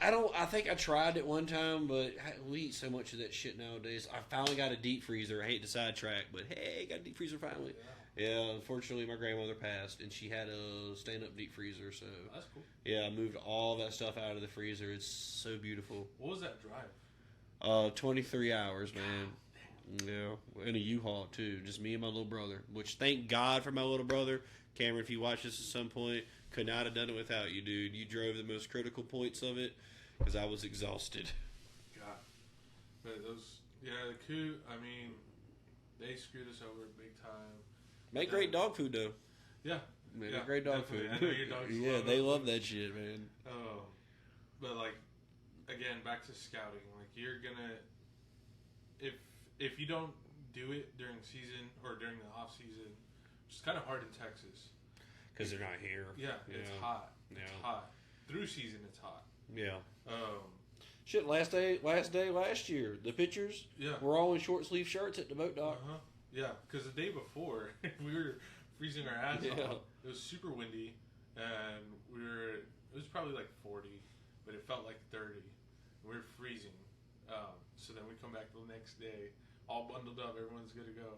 I think I tried it one time, but we eat so much of that shit nowadays. I finally got a deep freezer. I hate to sidetrack, but hey, got a deep freezer finally. Yeah, unfortunately, my grandmother passed, and she had a stand-up deep freezer. So that's cool. Yeah, I moved all that stuff out of the freezer. It's so beautiful. What was that drive? 23 hours, man. Yeah, in a U-Haul too. Just me and my little brother. Which, thank God for my little brother. Cameron, if you watch this at some point, could not have done it without you, dude. You drove the most critical points of it because I was exhausted. God, but the coot. I mean, they screwed us over big time. Make great dog food, though. Yeah. Make great dog food. I know your dogs yeah, they love that shit, man. But, like, again, back to scouting. Like, you're going to... If if you don't do it during season or during the off season, it's kind of hard in Texas because they're not here. Yeah, it's hot. It's hot. Through season, it's hot. Yeah. Shit, last year, the pitchers were all in short sleeve shirts at the boat dock. Yeah, because the day before we were freezing our ass off. It was super windy, and it was probably like 40, but it felt like 30. We were freezing. So then we come back the next day, all bundled up. Everyone's good to go,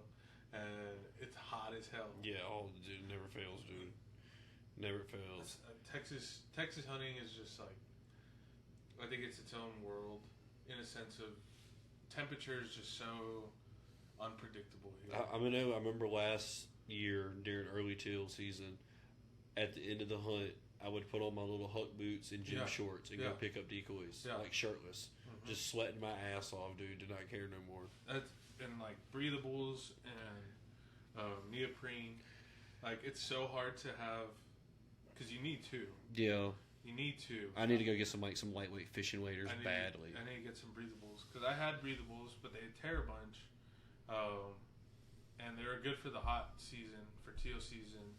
and it's hot as hell. Yeah, dude, never fails, dude. Never fails. Texas hunting is just like, I think it's its own world in a sense of temperature is just so unpredictable here. I remember last year during early teal season, at the end of the hunt, I would put on my little huck boots and gym shorts and go pick up decoys, like shirtless, just sweating my ass off, dude. Did not care no more. And like breathables and neoprene, like it's so hard to have because you need to. Yeah. You need to. I need to go get some lightweight fishing waders badly. I need to get some breathables because I had breathables, but they tear a bunch, and they were good for the hot season, for teal season.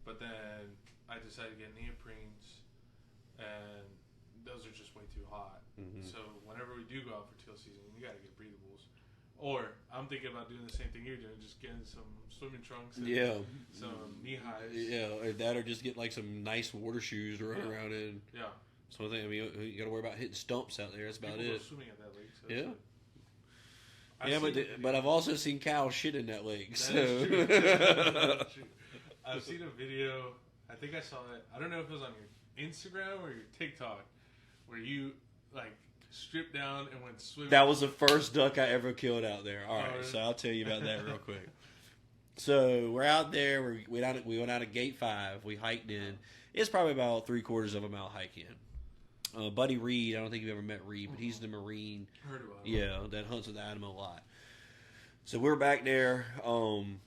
But then I decided to get neoprenes, and those are just way too hot. Mm-hmm. So whenever we do go out for teal season, you got to get breathables. Or I'm thinking about doing the same thing you're doing, just getting some swimming trunks and some knee highs. Yeah, or that, or just get like some nice water shoes to run around in. Yeah. So I think, you got to worry about hitting stumps out there. That's about People it. go swimming at that lake. So but I've also seen cows shit in that lake. That so is true. That's true. I've seen a video. I think I saw it. I don't know if it was on your Instagram or your TikTok, where you like stripped down and went swimming. That was the first duck I ever killed out there. All right, so I'll tell you about that real quick. So we're out there. We went out of Gate 5. We hiked in. It's probably about 3/4 of a mile hike in. Buddy Reed, I don't think you've ever met Reed, but he's the Marine. Heard about him. Yeah, that hunts with Adam a lot. So we're back there, and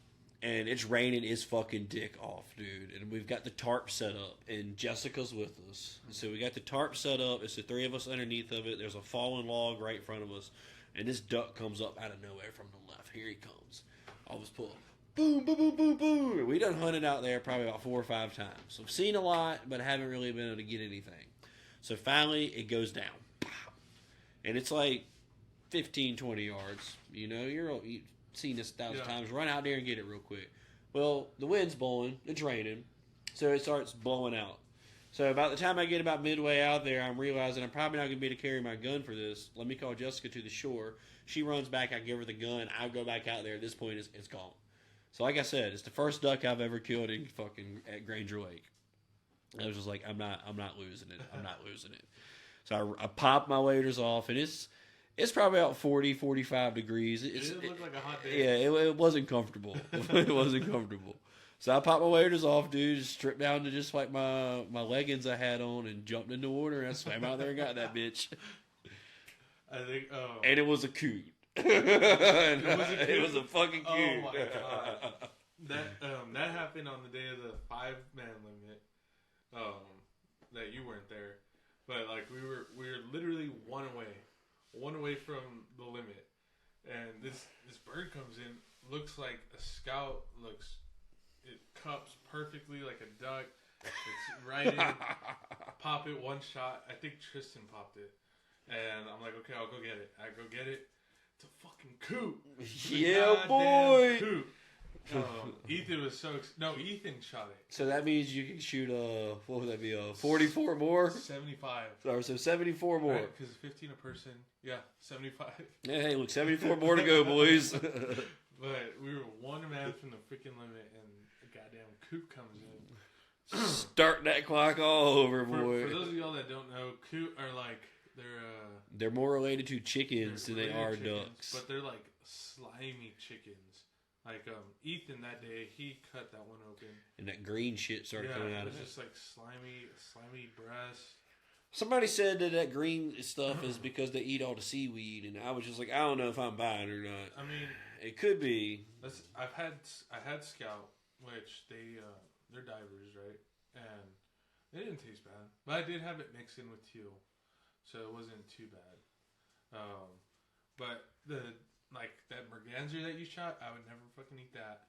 it's raining its fucking dick off, dude. And we've got the tarp set up, and Jessica's with us. And so we got the tarp set up. It's the three of us underneath of it. There's a fallen log right in front of us, and this duck comes up out of nowhere from the left. Here he comes. I was pull. Boom, boom, boom, boom, boom. We done hunted out there probably about 4 or 5 times. So I've seen a lot, but haven't really been able to get anything. So finally, it goes down. And it's like 15, 20 yards. You know, you've seen this 1,000 times. Run out there and get it real quick. Well, the wind's blowing. It's raining. So it starts blowing out. So about the time I get about midway out there, I'm realizing I'm probably not going to be able to carry my gun for this. Let me call Jessica to the shore. She runs back. I give her the gun. I go back out there. At this point, it's gone. So like I said, it's the first duck I've ever killed in fucking at Granger Lake. I was just like, I'm not losing it. I'm not losing it. So I popped my waders off, and it's probably about 40, 45 degrees. It looked like a hot day. Yeah, it wasn't comfortable. It wasn't comfortable. So I popped my waders off, dude, just stripped down to just like my leggings I had on, and jumped in the water, and I swam out there and got that bitch. I think, and it was a coot. It was a fucking coot. Oh my god. That happened on the day of the 5-man limit. That you weren't there, but like we were literally one away from the limit, and this bird comes in, looks like a scout, it cups perfectly like a duck. It's right in, pop it, one shot. I think Tristan popped it, and I'm like, okay, I'll go get it. I go get it. It's a fucking coot. Yeah, boy. Coot. Ethan was Ethan shot it. So that means you can shoot what would that be, 44 more? 75. So 74 more. Because 15 a person. Yeah, 75. Yeah, hey, look, 74 more to go, boys. But we were one man from the freaking limit, and a goddamn coot comes in. Start that clock all over, boy. For those of y'all that don't know, coot are like, they're more related to chickens than they are ducks. But they're like slimy chickens. Like Ethan that day, he cut that one open, and that green shit started coming out of it. It was just like slimy breast. Somebody said that green stuff is because they eat all the seaweed, and I was just like, I don't know if I'm buying it or not. I mean, it could be. I had Scout, which they're divers, right? And they didn't taste bad, but I did have it mixed in with teal, so it wasn't too bad. But like that merganser that you shot, I would never fucking eat that.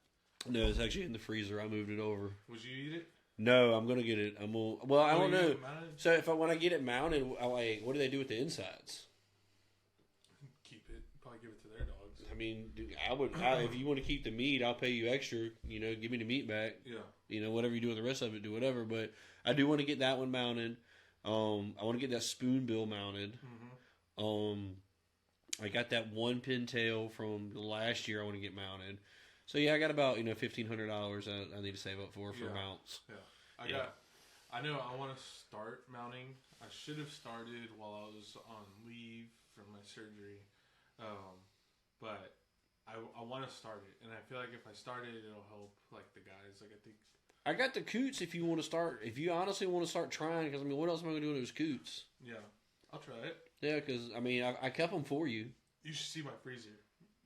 No, it's actually in the freezer. I moved it over. Would you eat it? No, I'm gonna get it. Well, I don't know. So when I get it mounted, what do they do with the insides? Keep it. Probably give it to their dogs. I mean, dude, if you want to keep the meat, I'll pay you extra. You know, give me the meat back. Yeah. You know, whatever you do with the rest of it, do whatever. But I do want to get that one mounted. I want to get that spoonbill mounted. Mm-hmm. I got that one pintail from last year. I want to get mounted. So yeah, I got about $1,500 I need to save up for mounts. Yeah, I know I want to start mounting. I should have started while I was on leave from my surgery, but I want to start it, and I feel like if I start it, it'll help like the guys. Like I think I got the coots. If you want to start, if you honestly want to start trying, because I mean, what else am I going to do with those coots? Yeah, I'll try it. Yeah, because I mean, I kept them for you. You should see my freezer.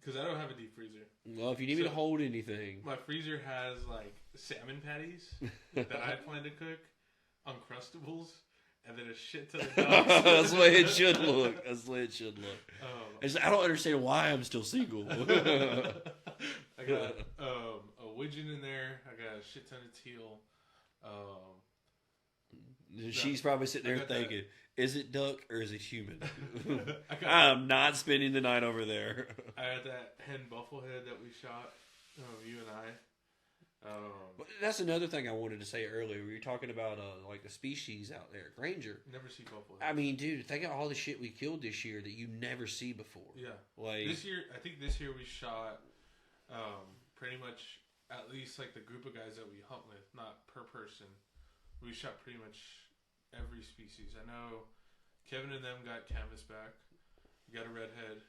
Because I don't have a deep freezer. Well, if you need me to hold anything. My freezer has, like, salmon patties that I plan to cook, Uncrustables, and then a shit ton of dogs. That's the way it should look. I don't understand why I'm still single. I got a widgeon in there. I got a shit ton of teal. She's probably sitting there thinking, is it duck or is it human? I'm not spending the night over there. I had that hen bufflehead that we shot, you and I. That's another thing I wanted to say earlier. We were talking about like the species out there, Granger. Never see bufflehead. I mean, dude, think of all the shit we killed this year that you never see before. Yeah, like this year. I think this year we shot pretty much at least like the group of guys that we hunt with, not per person. We shot pretty much every species. I know Kevin and them got canvasback. We got a redhead.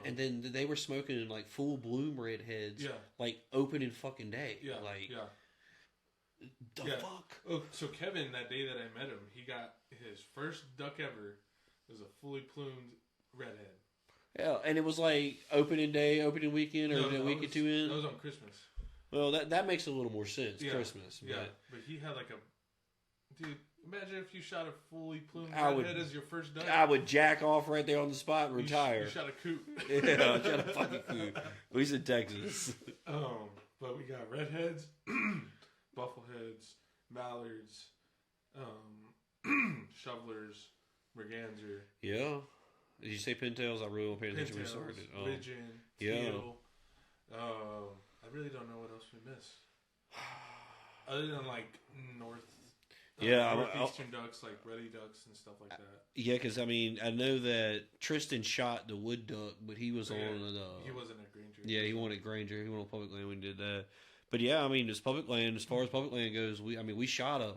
And then they were smoking in like full bloom redheads. Yeah. Like opening fucking day. Yeah. Like, the fuck? Oh, so Kevin, that day that I met him, he got his first duck ever. It was a fully plumed redhead. Yeah, and it was like opening day, opening weekend, or a week or two in? That was on Christmas. Well, that makes a little more sense, Christmas. Yeah, but he had like a... Dude, imagine if you shot a fully plumed redhead as your first duck. I would jack off right there on the spot and retire. You shot a coot. Yeah, I shot a fucking coot. He's in Texas. But we got redheads, buffleheads, mallards, shovelers, merganser. Yeah. Did you say pintails? I really don't pay attention when we started. Widgeon, teal. I really don't know what else we missed. Other than like northeastern ducks, like ruddy ducks and stuff like that. Yeah, because I mean, I know that Tristan shot the wood duck, but he was on the. He wasn't at Granger. Yeah, he wanted Granger. He wanted public land when he did that. But yeah, I mean, as far as public land goes, we shot a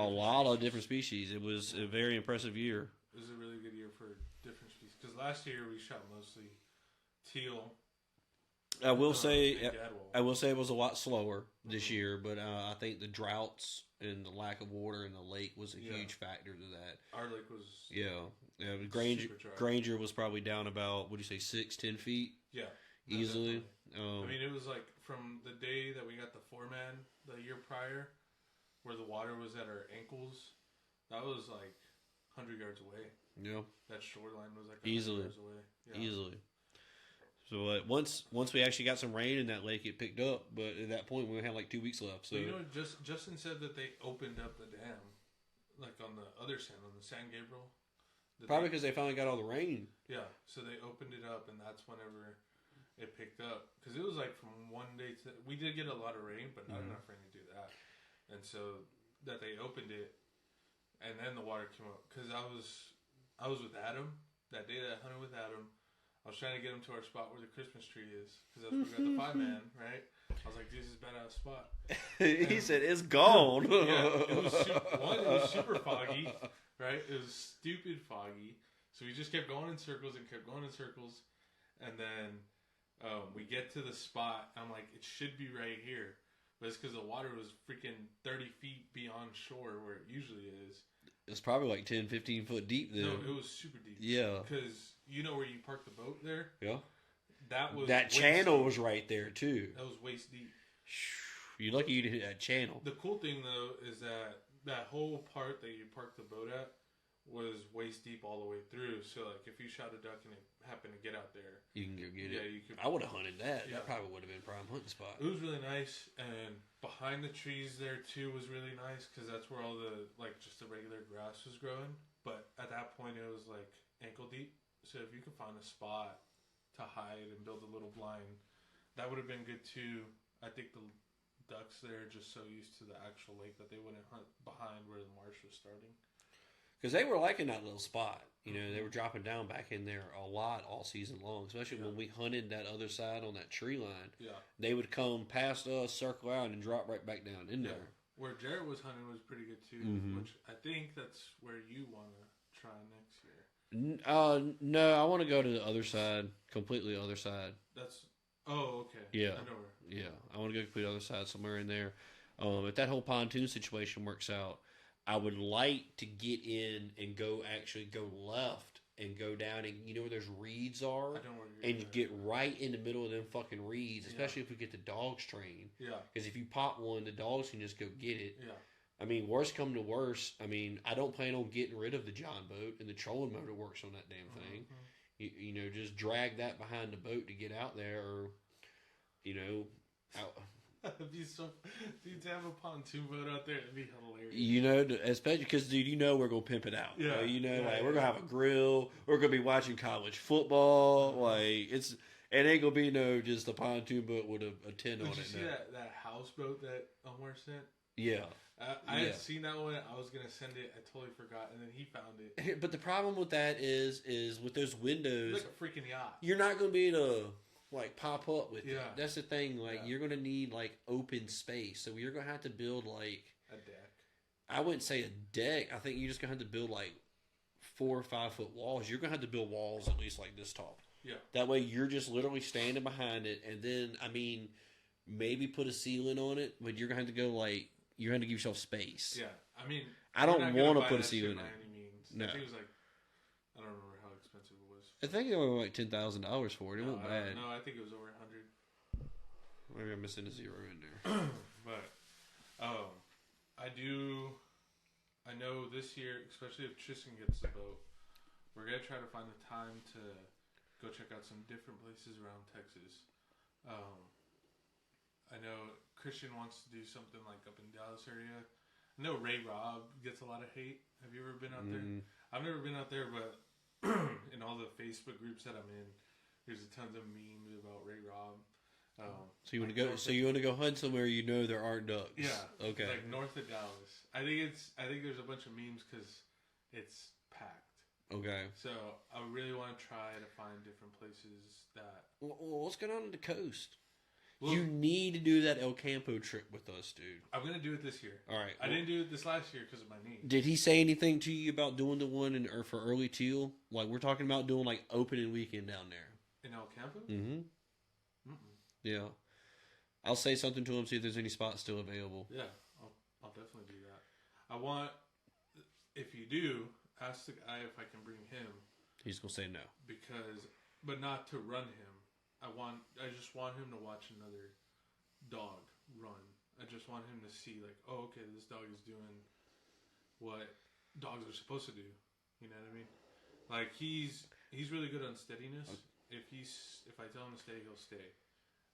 lot of different species. It was a very impressive year. It was a really good year for different species. Because last year we shot mostly teal. I will say it was a lot slower this year, but I think the droughts and the lack of water in the lake was a huge factor to that. Our lake was Granger was probably down about 6-10 feet. Yeah, easily. I mean, it was like from the day that we got the 4-man the year prior, where the water was at our ankles. That was like 100 yards away. Yeah, that shoreline was like 100 yards away. Yeah. Easily. So once we actually got some rain in that lake, it picked up. But at that point, we had like 2 weeks left. So Justin said that they opened up the dam, like on the other sand, on the San Gabriel. Probably because they finally got all the rain. Yeah, so they opened it up, and that's whenever it picked up. Because it was like from one day to... We did get a lot of rain, but not enough rain to do that. And so that they opened it, and then the water came up. Because I was with Adam, that day that I hunted with Adam. I was trying to get him to our spot where the Christmas tree is. Because that's where we got the 5-man, right? I was like, this is a badass spot. He said, it's gone. Yeah, it was super foggy, right? It was stupid foggy. So we just kept going in circles and kept going in circles. And then we get to the spot. I'm like, it should be right here. But it's because the water was freaking 30 feet beyond shore where it usually is. It's probably like 10, 15 foot deep then. No, it was super deep. Yeah. Because you know where you park the boat there? Yeah. That channel was right there too. That was waist deep. You're lucky you didn't hit that channel. The cool thing though is that whole part that you park the boat at was waist deep all the way through. So like if you shot a duck and it happened to get out there, you can go get it. Yeah, you could. I would have hunted that. Yeah. That probably would have been prime hunting spot. It was really nice, and behind the trees there too was really nice because that's where all the like just the regular grass was growing. But at that point it was like ankle deep. So if you could find a spot to hide and build a little blind, that would have been good too. I think the ducks there are just so used to the actual lake that they wouldn't hunt behind where the marsh was starting. Because they were liking that little spot. You know, they were dropping down back in there a lot all season long, especially when we hunted that other side on that tree line. Yeah. They would come past us, circle out, and drop right back down in there. Where Jared was hunting was pretty good too, which I think that's where you want to try next year. No, I want to go to the other side, completely other side. Oh, okay. Yeah. I know where. Yeah, I want to go completely other side, somewhere in there. If that whole pontoon situation works out, I would like to get in and go left and go down and you know where those reeds are, and you get right in the middle of them fucking reeds, especially if we get the dogs trained. Yeah. Because if you pop one, the dogs can just go get it. Yeah. I mean, worst come to worst, I mean, I don't plan on getting rid of the John boat, and the trolling motor works on that damn thing. You know, just drag that behind the boat to get out there, or you know, out. It'd be so, dude, to have a pontoon boat out there, it'd be hilarious. You know, especially because, dude, you know we're going to pimp it out. Yeah. You know, we're going to have a grill. We're going to be watching college football. It ain't going to be no just a pontoon boat with a tent on it. Did you see that houseboat that Omar sent? Yeah. I had seen that one. I was going to send it. I totally forgot. And then he found it. But the problem with that is with those windows. It's like a freaking yacht. You're not going to be able to like pop up with it. That's the thing. Like you're gonna need like open space, so you're gonna have to build like a deck. I wouldn't say a deck. I think you're just gonna have to build like 4 or 5 foot walls. You're gonna have to build walls at least like this tall. Yeah. That way you're just literally standing behind it, and then I mean maybe put a ceiling on it, but you're gonna have to go like you're gonna give yourself space. Yeah. I mean, I don't want to put a ceiling on. No. I think it was like I don't remember. I think it was like $10,000 for it. It wasn't bad. No, I think it was over 100. Maybe I'm missing a zero in there. But I know this year, especially if Tristan gets the boat, we're gonna try to find the time to go check out some different places around Texas. I know Christian wants to do something like up in Dallas area. I know Ray Robb gets a lot of hate. Have you ever been out there? I've never been out there, but in all the Facebook groups that I'm in, there's tons of memes about Ray Robb. So you want to go? So you want to go hunt somewhere you know there aren't ducks? Yeah. Okay. Like north of Dallas. I think there's a bunch of memes because it's packed. Okay. So I really want to try to find different places that. Well, what's going on the coast? Well, you need to do that El Campo trip with us, dude. I'm gonna do it this year. All right. I didn't do it this last year because of my knee. Did he say anything to you about doing the one for early teal? Like we're talking about doing like opening weekend down there in El Campo. Mm-hmm. Yeah. I'll say something to him, see if there's any spots still available. Yeah, I'll definitely do that. I want, if you do, ask the guy if I can bring him. He's gonna say no. But not to run him. I just want him to watch another dog run. I just want him to see like, oh, okay, this dog is doing what dogs are supposed to do. You know what I mean? Like he's really good on steadiness. Okay. If I tell him to stay, he'll stay.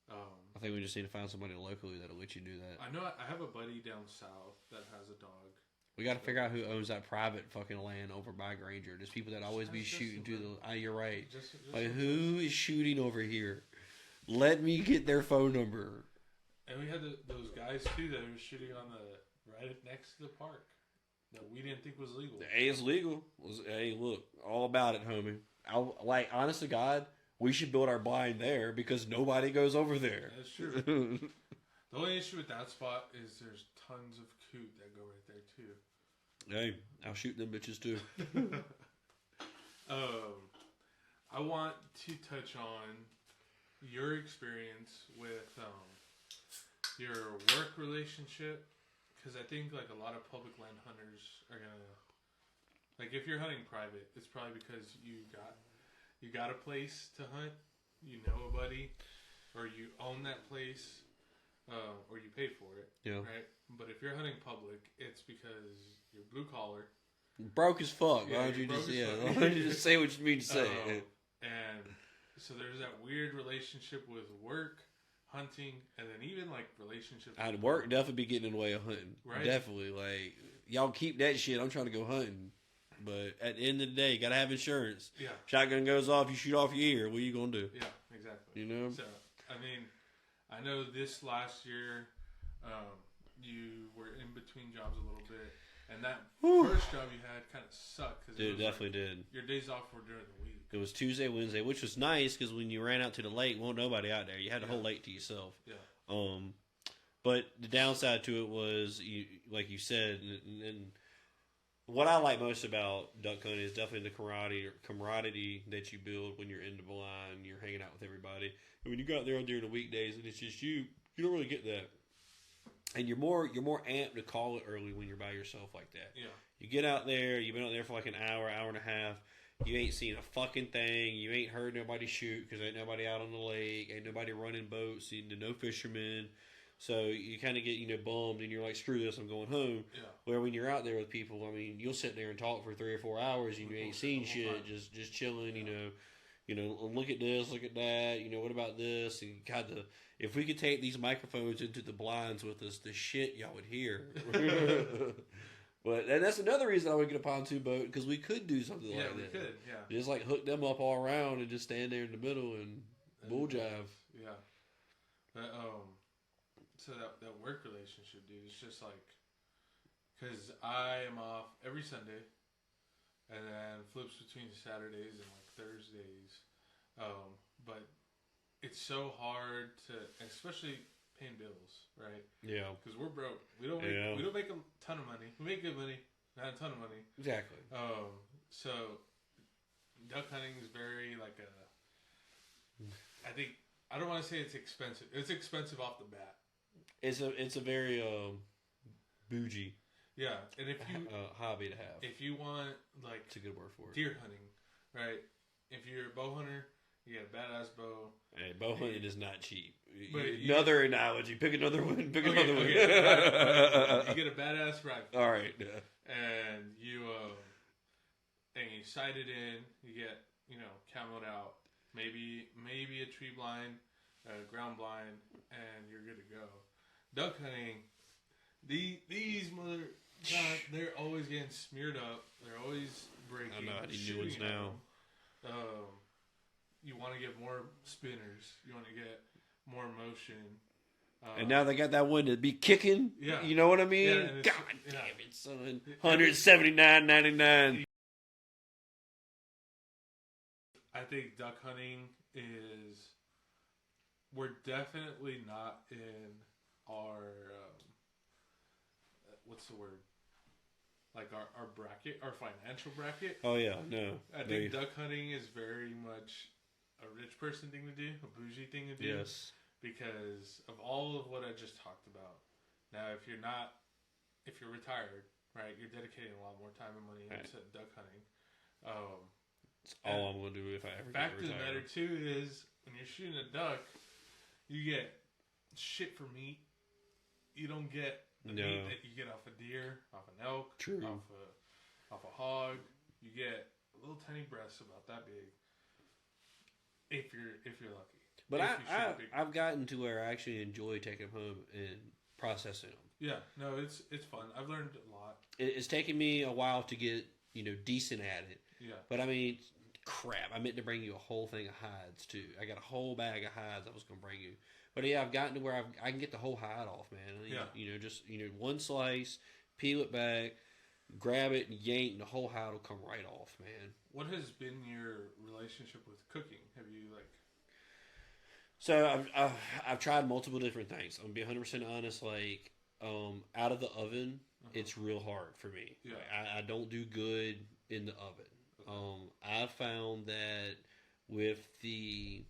I think we just need to find somebody locally that'll let you do that. I know I have a buddy down south that has a dog. We got to figure out who owns that private fucking land over by Granger. There's people that always be shooting to the. You're right. Like who is shooting over here? Let me get their phone number. And we had those guys too that were shooting on the right next to the park that we didn't think was legal. Hey, it's legal. Hey, look, all about it, homie. Like, honest to God, we should build our blind there because nobody goes over there. That's true. The only issue with that spot is there's tons of coot that go right there too. Hey, I'll shoot them bitches too. I want to touch on your experience with your work relationship, because I think like a lot of public land hunters are gonna, like, if you're hunting private, it's probably because you got a place to hunt, you know a buddy, or you own that place, or you pay for it. Yeah. Right. But if you're hunting public, it's because you're blue collar, Broke as fuck. Yeah, Why don't you broke just as fuck. why don't you just say what you mean to say? And so there's that weird relationship with work, hunting, and then even like relationships. I'd work definitely be getting in the way of hunting. Right. Definitely. Like, y'all keep that shit. I'm trying to go hunting. But at the end of the day, you gotta have insurance. Yeah. Shotgun goes off, you shoot off your ear. What are you gonna do? Yeah, exactly. You know? So, I mean, I know this last year, you were in between jobs a little bit. And that first job you had kind of sucked. Cause Dude, it definitely did. Your days off were during the week. It was Tuesday, Wednesday, which was nice because when you ran out to the lake, won't nobody out there. You had the whole lake to yourself. Yeah. But the downside to it was, like you said, and what I like most about duck hunting is definitely the camaraderie that you build when you're in the blind, you're hanging out with everybody. And when you go out there during the weekdays and it's just you don't really get that. And you're more amped to call it early when you're by yourself like that. Yeah. You get out there, you've been out there for like an hour and a half. You ain't seen a fucking thing. You ain't heard nobody shoot because ain't nobody out on the lake. Ain't nobody running boats. No fishermen. So you kind of get, bummed and you're like, screw this, I'm going home. Yeah. Where when you're out there with people, I mean, you'll sit there and talk for 3 or 4 hours and you ain't seen shit, just chilling, look at this, look at that, what about this? And if we could take these microphones into the blinds with us, the shit y'all would hear. And that's another reason I would get a pontoon boat, because we could do something like that. Yeah, we could, yeah. Just like hook them up all around and just stand there in the middle and bull jive. Yeah. But, so that work relationship, dude, it's just like, because I am off every Sunday, and then flips between Saturdays and like Thursdays. But it's so hard to, especially paying bills, right? Yeah. Because we're broke. We don't make a ton of money. We make good money, not a ton of money. Exactly. So duck hunting is very like I don't want to say it's expensive. It's expensive off the bat. It's a very bougie. Yeah, and if you hobby to have. If you want like it's a good word for it. Deer hunting, right? If you're a bow hunter, you get a badass bow. Hey, bow hunting is not cheap. Another analogy. Pick another one. Okay. You get a badass rifle. All right. And you sight it in. You get camoed out. Maybe a tree blind, ground blind, and you're good to go. Duck hunting. These they're always getting smeared up. They're always breaking. I know how to do new ones now. You want to get more spinners. You want to get more motion. And now they got that one to be kicking. Yeah. You know what I mean? Yeah, God damn it, son. $179.99. I think duck hunting is... We're definitely not in our... what's the word? Like our bracket, our financial bracket. Oh, yeah, no. I think duck hunting is very much a rich person thing to do, a bougie thing to do. Yes. Because of all of what I just talked about. Now, if you're retired, right, you're dedicating a lot more time and money into duck hunting. That's all I'm going to do if I ever get retired. Fact of the matter, too, is when you're shooting a duck, you get shit for meat. You don't get the meat that you get off a deer, off an elk, off a hog. You get a little tiny breasts about that big. If you're lucky. But I've gotten to where I actually enjoy taking them home and processing them. Yeah, no, it's fun. I've learned a lot. It's taken me a while to get decent at it. Yeah. But I mean, crap! I meant to bring you a whole thing of hides too. I got a whole bag of hides I was going to bring you. But yeah, I've gotten to where I can get the whole hide off, man. Yeah. Just one slice, peel it back, grab it, and yank, and the whole hide will come right off, man. What has been your relationship with cooking? Have you So I've tried multiple different things. I'm gonna be 100% honest. Like out of the oven, it's real hard for me. Yeah. Like, I don't do good in the oven. Okay. I found that with the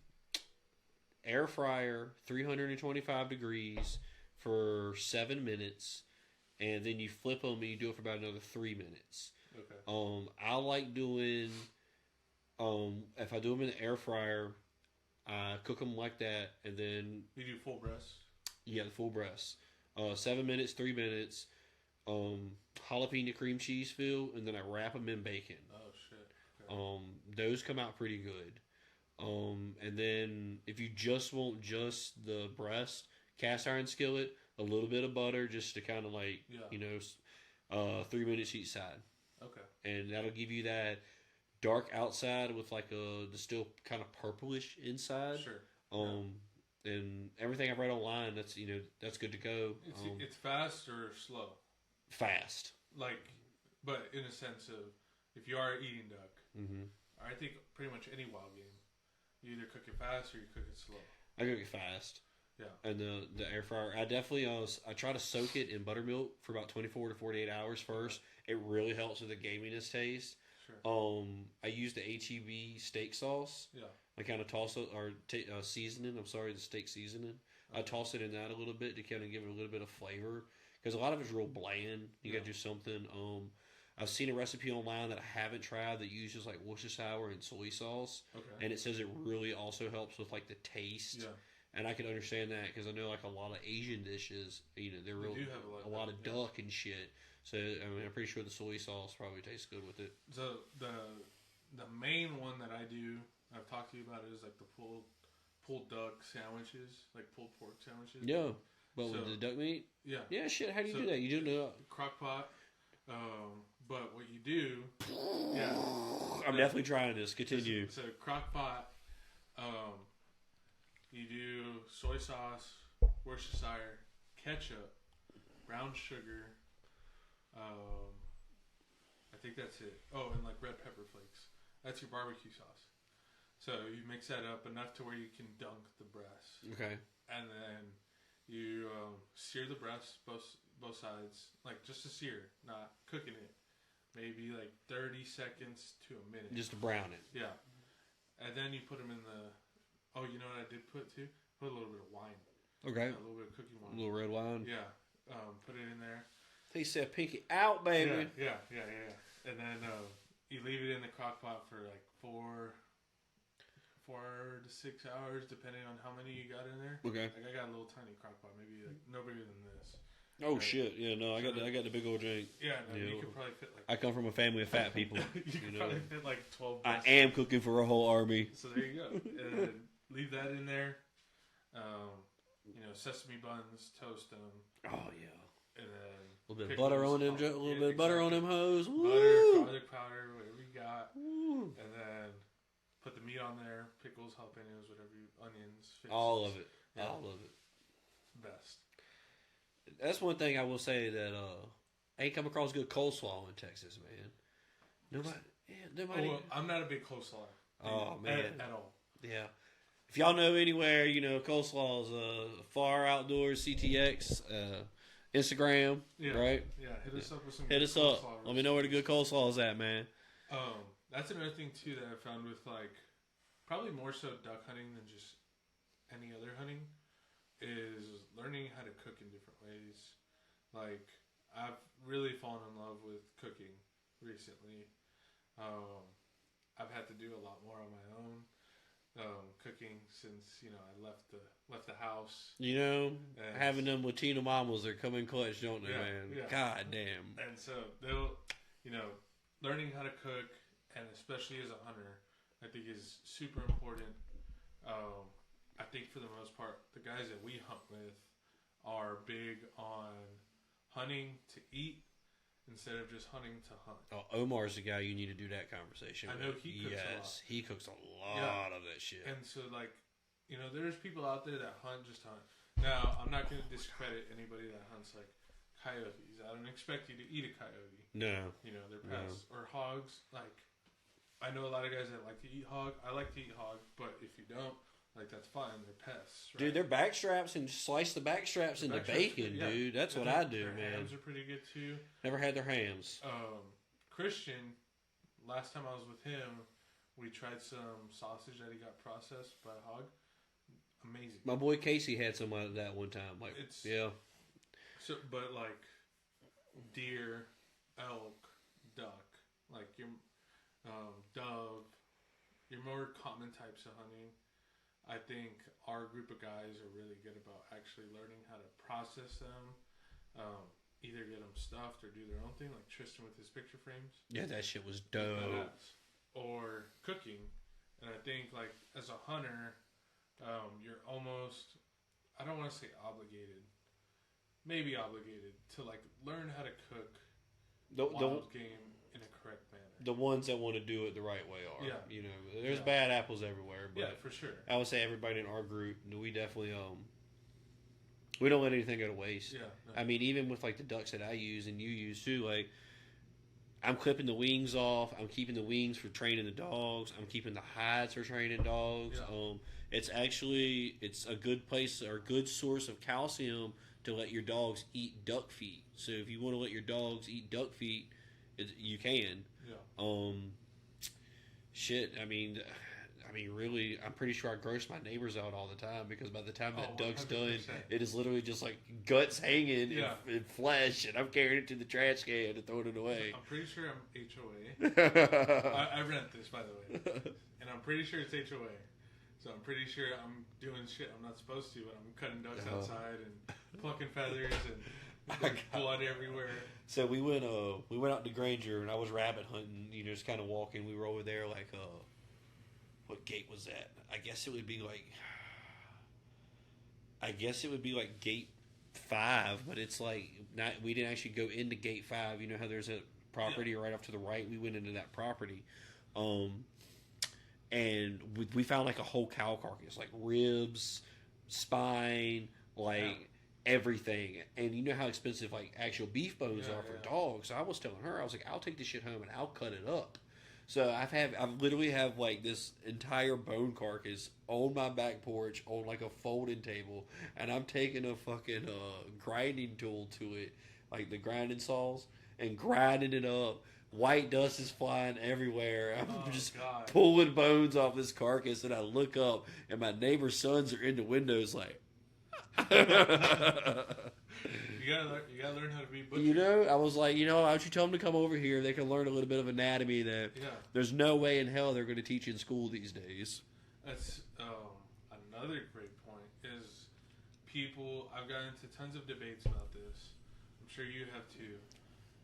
air fryer, 325 degrees for 7 minutes, and then you flip them and you do it for about another 3 minutes. Okay. I like doing. If I do them in the air fryer, I cook them like that, and then you do full breast. Yeah, the full breast. 7 minutes, 3 minutes. jalapeno cream cheese feel, and then I wrap them in bacon. Oh shit. Okay. Those come out pretty good. And then if you just want just the breast, cast iron skillet, a little bit of butter just to kind of like, 3 minutes each side. Okay. And that'll give you that dark outside with like the still kind of purplish inside. Sure. And everything I've read online, that's good to go. It's fast or slow? Fast. Like, but in a sense of, if you are eating duck, Mm-hmm. I think pretty much any wild game, you either cook it fast or you cook it slow. I cook it fast. Yeah. And the air fryer, I definitely I try to soak it in buttermilk for about 24 to 48 hours first. It really helps with the gaminess taste. Sure. I use the HEB steak sauce. Yeah. I kind of toss it, or seasoning. I'm sorry, the steak seasoning. Okay. I toss it in that a little bit to kind of give it a little bit of flavor, because a lot of it's real bland. You got to do something. I've seen a recipe online that I haven't tried that uses like Worcestershire and soy sauce, and it says it really also helps with like the taste. Yeah. And I can understand that, because I know like a lot of Asian dishes, they're real do have a lot of duck and shit. So I'm pretty sure the soy sauce probably tastes good with it. So the main one that I do, I've talked to you about, it is like the pulled duck sandwiches, like pulled pork sandwiches. Yeah, but with the duck meat. Yeah. Yeah, shit. How do you do that? You do the crock pot. But what you do, yeah, I'm definitely trying this. Continue. So crock pot, you do soy sauce, Worcestershire, ketchup, brown sugar. I think that's it. Oh, and like red pepper flakes. That's your barbecue sauce. So you mix that up enough to where you can dunk the breast. Okay. And then you sear the breast both sides, like just to sear, not cooking it. Maybe like 30 seconds to a minute. Just to brown it. Yeah. And then you put them in the... Oh, you know what I did put too? Put a little bit of wine. Okay. A little bit of cooking wine. A little red wine. Yeah. Put it in there. He said, pinky out, baby. Yeah. And then you leave it in the crock pot for like 4 to 6 hours, depending on how many you got in there. Okay. Like I got a little tiny crock pot, maybe like no bigger than this. Oh shit! Yeah, no, I got the big old drink. Yeah, no, you could probably fit like. I come from a family of fat people. you could probably fit like 12. I am cooking for a whole army. So there you go. And then leave that in there. Sesame buns, toast them. Oh yeah. And then a little bit of butter on them. A little bit of butter on them hoes. Woo! Butter, garlic powder, whatever you got. Woo! And then put the meat on there, pickles, jalapenos, whatever onions. Fixes. All of it. Yeah. All of it. Best. That's one thing I will say that I ain't come across good coleslaw in Texas, man. Nobody. Oh, well, I'm not a big coleslaw. Oh man, at all. Yeah. If y'all know anywhere, coleslaw's Far Outdoors CTX Instagram, right? Yeah, hit us up with some. Hit us up. Let me know where the good coleslaw is at, man. That's another thing too that I found with like probably more so duck hunting than just any other hunting. Is learning how to cook in different ways. Like, I've really fallen in love with cooking recently. I've had to do a lot more on my own cooking since I left the house. Having them Latino mamas, they're coming clutch, don't they, man? Yeah. God damn. And so they'll, learning how to cook, and especially as a hunter, I think is super important. I think for the most part, the guys that we hunt with are big on hunting to eat instead of just hunting to hunt. Oh, Omar's the guy you need to do that conversation with. I know he cooks a lot. He cooks a lot of that shit. And so, like, there's people out there that hunt just to hunt. Now, I'm not going to discredit anybody that hunts, like, coyotes. I don't expect you to eat a coyote. No. They're pests. No. Or hogs. Like, I know a lot of guys that like to eat hog. I like to eat hog, but if you don't, like, that's fine. They're pests, right? Dude, they're backstraps, and slice the backstraps into bacon, dude. That's what I do, man. Hams are pretty good, too. Never had their hams. Christian, last time I was with him, we tried some sausage that he got processed by hog. Amazing. My boy Casey had some of that one time. Like, yeah. So, but, like, deer, elk, duck, like, your dove, your more common types of hunting. I think our group of guys are really good about actually learning how to process them. either get them stuffed or do their own thing, like Tristan with his picture frames. Yeah, that shit was dope. Or cooking. And I think, like, as a hunter, you're almost, I don't want to say obligated, maybe obligated to, like, learn how to cook wild game in a correct manner. The ones that want to do it the right way are. Yeah. You know, there's bad apples everywhere. But yeah, for sure. I would say everybody in our group, we definitely, we don't let anything go to waste. Yeah. No. I mean, even with, like, the ducks that I use and you use too, like, I'm clipping the wings off. I'm keeping the wings for training the dogs. I'm keeping the hides for training dogs. Yeah. It's a good place or a good source of calcium to let your dogs eat duck feet. So if you want to let your dogs eat duck feet, you can. Yeah. Shit. I mean, really, I'm pretty sure I gross my neighbors out all the time because by the time that duck's 100%. done, it is literally just like guts hanging in flesh, and I'm carrying it to the trash can and throwing it away. I'm pretty sure I'm HOA. I rent this, by the way, and I'm pretty sure it's HOA. So I'm pretty sure I'm doing shit I'm not supposed to, but I'm cutting ducks outside and plucking feathers and there's blood everywhere. So we went out to Granger and I was rabbit hunting. You know, just kind of walking. We were over there like what gate was that? I guess it would be like gate 5, but it's like not. We didn't actually go into gate 5. You know how there's a property right off to the right. We went into that property, and we found like a whole cow carcass, like ribs, spine, like everything. And you know how expensive like actual beef bones are for dogs. So I was telling her, I was like, I'll take this shit home and I'll cut it up. So I literally have like this entire bone carcass on my back porch on like a folding table, and I'm taking a fucking grinding tool to it, like the grinding saws, and grinding it up. White dust is flying everywhere. I'm just pulling bones off this carcass, and I look up, and my neighbor's sons are in the windows like. You gotta learn how to be butcher. You know, I was like, why don't you tell them to come over here? They can learn a little bit of anatomy that there's no way in hell they're going to teach in school these days. That's another great point is people, I've gotten into tons of debates about this. I'm sure you have too.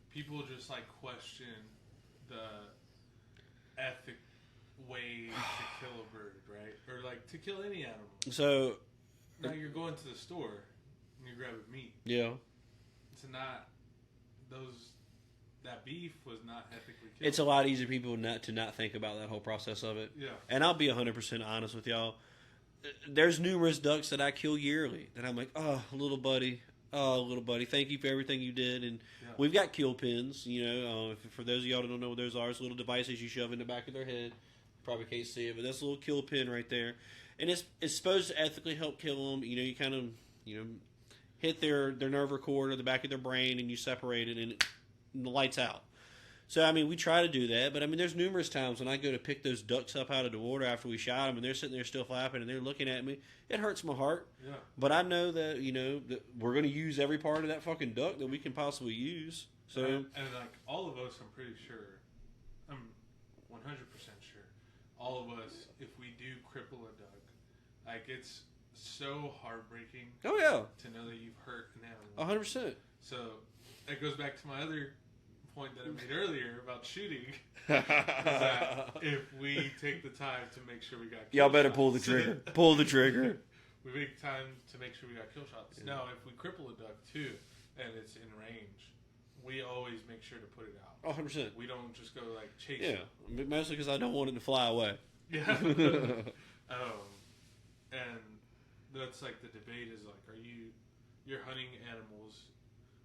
People just like question the ethic way to kill a bird, right? Or like to kill any animal. So now you're going to the store and you're grabbing meat. Yeah. It's not that beef was not ethically killed. It's a lot easier for people not think about that whole process of it. Yeah. And I'll be 100% honest with y'all. There's numerous ducks that I kill yearly that I'm like, oh, little buddy, thank you for everything you did. And we've got kill pins, for those of y'all that don't know what those are, it's little devices you shove in the back of their head. Probably can't see it, but that's a little kill pin right there. And it's supposed to ethically help kill them. You kind of, hit their nerve cord or the back of their brain, and you separate it, and the light's out. So, we try to do that, but, there's numerous times when I go to pick those ducks up out of the water after we shot them, and they're sitting there still flapping, and they're looking at me. It hurts my heart. Yeah. But I know that, that we're going to use every part of that fucking duck that we can possibly use. So, and like, all of us, I'm pretty sure, I'm 100% sure, all of us, if we do cripple a duck, like, it's so heartbreaking. Oh yeah. To know that you've hurt an animal. 100%. So that goes back to my other point that I made earlier about shooting. Is that if we take the time to make sure we got kill y'all better shots, pull the trigger. Pull the trigger. We make time to make sure we got kill shots. Yeah. Now, if we cripple a duck too, and it's in range, we always make sure to put it out. 100%. We don't just go like chase. Yeah, mostly because I don't want it to fly away. Yeah. And that's like the debate is like, you're hunting animals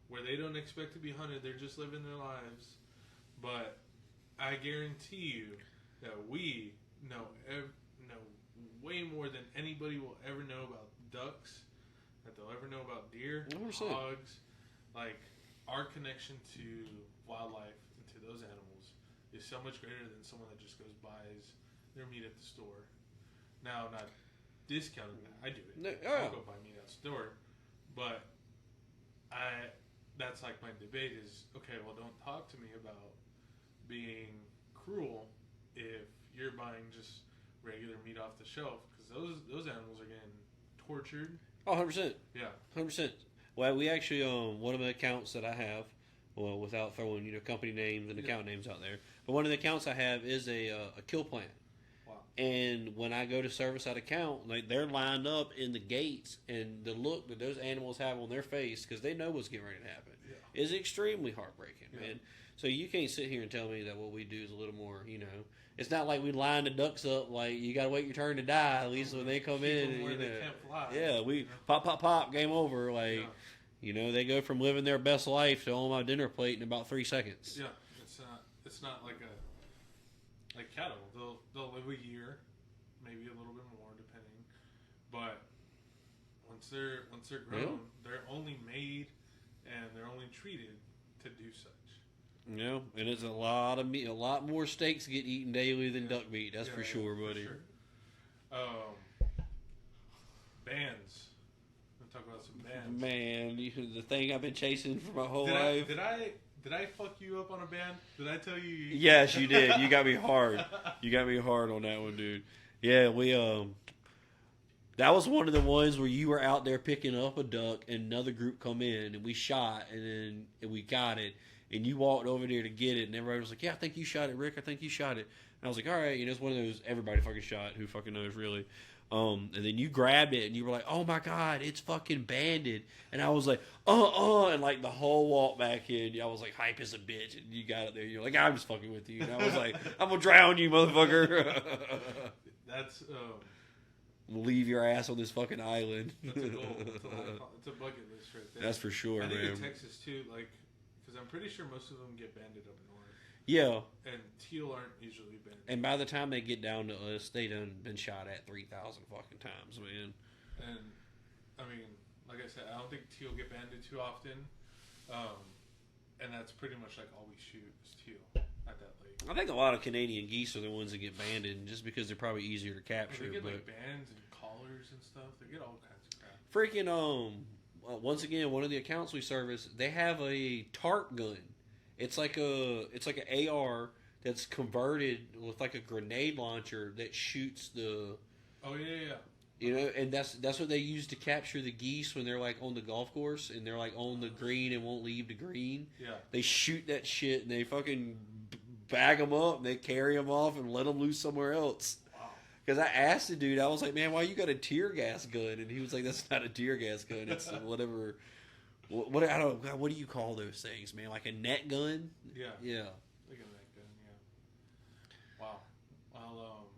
where they don't expect to be hunted, they're just living their lives. But I guarantee you that we know way more than anybody will ever know about ducks, that they'll ever know about deer, 100%. hogs. Like, our connection to wildlife and to those animals is so much greater than someone that just goes buys their meat at the store. Now, not discounting that. I do it. I'll go buy meat at the store. But that's like my debate is, okay, well, don't talk to me about being cruel if you're buying just regular meat off the shelf, because those animals are getting tortured. Oh, 100%. Yeah. 100%. Well, we actually one of the accounts that I have, well, without throwing company names and account names out there, but one of the accounts I have is a kill plant. Wow. And when I go to service that account, like they're lined up in the gates, and the look that those animals have on their face because they know what's getting ready to happen is extremely heartbreaking, man. So you can't sit here and tell me that what we do is a little more, It's not like we line the ducks up like you got to wait your turn to die. At least when they come in, where they can't fly. Yeah, we pop, game over. Like, they go from living their best life to on my dinner plate in about 3 seconds. Yeah, it's not like cattle. They'll live a year, maybe a little bit more, depending. But once they're grown, they're only made and they're only treated to do such. And it's a lot of meat. A lot more steaks get eaten daily than duck meat. That's for sure, buddy. For sure. Bands. We'll talk about some bands. Man, the thing I've been chasing for my whole life. Did I fuck you up on a band? Did I tell you? Yes, you did. You got me hard. You got me hard on that one, dude. Yeah, we that was one of the ones where you were out there picking up a duck, and another group come in, and we shot, and then we got it. And you walked over there to get it, and everybody was like, "Yeah, I think you shot it, Rick. I think you shot it." And I was like, "All right." It's one of those everybody fucking shot. Who fucking knows, really? And then you grabbed it, and you were like, "Oh my god, it's fucking banded." And I was like, and like the whole walk back in, I was like, hype as a bitch. And you got it there. You're like, "I'm just fucking with you." And I was like, "I'm gonna drown you, motherfucker." That's leave your ass on this fucking island. That's a goal. It's a bucket list right there. That's for sure, man. I think in Texas too, because I'm pretty sure most of them get banded up north. Yeah. And teal aren't usually banded. And by the time they get down to us, they done been shot at 3,000 fucking times, man. And I mean, like I said, I don't think teal get banded too often. And that's pretty much like all we shoot is teal at that lake. I think a lot of Canadian geese are the ones that get banded just because they're probably easier to capture. They get like bands and collars and stuff. They get all kinds of crap. Freaking once again, one of the accounts we service, they have a tarp gun. It's like an AR that's converted with like a grenade launcher that shoots the. Oh yeah. And that's what they use to capture the geese when they're like on the golf course and they're like on the green and won't leave the green. Yeah. They shoot that shit and they fucking bag them up and they carry them off and let them loose somewhere else. Wow. Because I asked the dude, I was like, "Man, why you got a tear gas gun?" And he was like, "That's not a tear gas gun. It's whatever." What do you call those things, man? Like a net gun? Yeah. Yeah. Like a net gun, yeah. Wow. Well,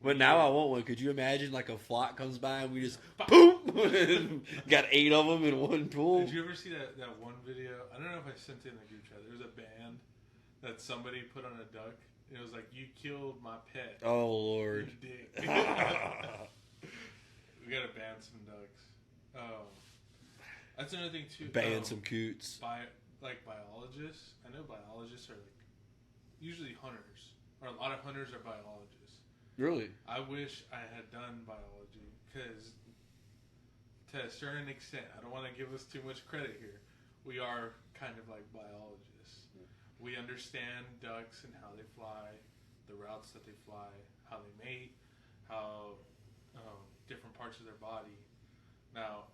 but now I want one. Could you imagine like a flock comes by and we just boom, got 8 of them in one pool? Did you ever see that one video? I don't know if I sent it in the group chat. There's a band that somebody put on a duck. And it was like, "You killed my pet." Oh Lord. We gotta ban some ducks. That's another thing too. Ban some coots. Biologists. I know biologists are like usually hunters, or a lot of hunters are biologists. Really? I wish I had done biology because, to a certain extent, I don't want to give us too much credit here. We are kind of like biologists. We understand ducks and how they fly, the routes that they fly, how they mate, how different parts of their body. Now,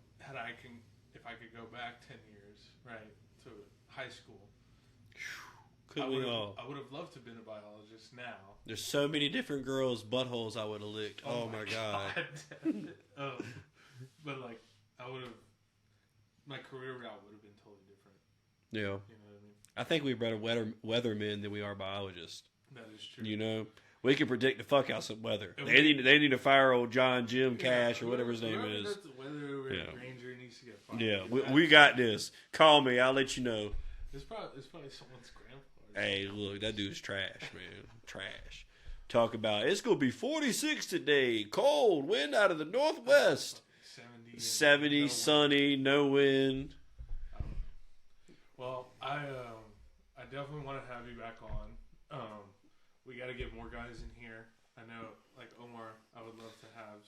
if I could go back 10 years, right, to high school, I would have loved to have been a biologist now. There's so many different girls' buttholes I would have licked. Oh my god. But like, my career route would have been totally different. Yeah. You know what I mean? I think we're better weathermen than we are biologists. That is true. We can predict the fuck out some weather. They need to fire old John Jim Cash or whatever his name is. The weather Ranger needs to get fired. Yeah, we got this. Call me, I'll let you know. It's probably someone's grandpa. Hey, look, that dude's trash, man. Trash. Talk about it's gonna be 46 today, cold, wind out of the northwest. 70, sunny, no wind. Well, I definitely want to have you back on. We got to get more guys in here. I know, like Omar, I would love to have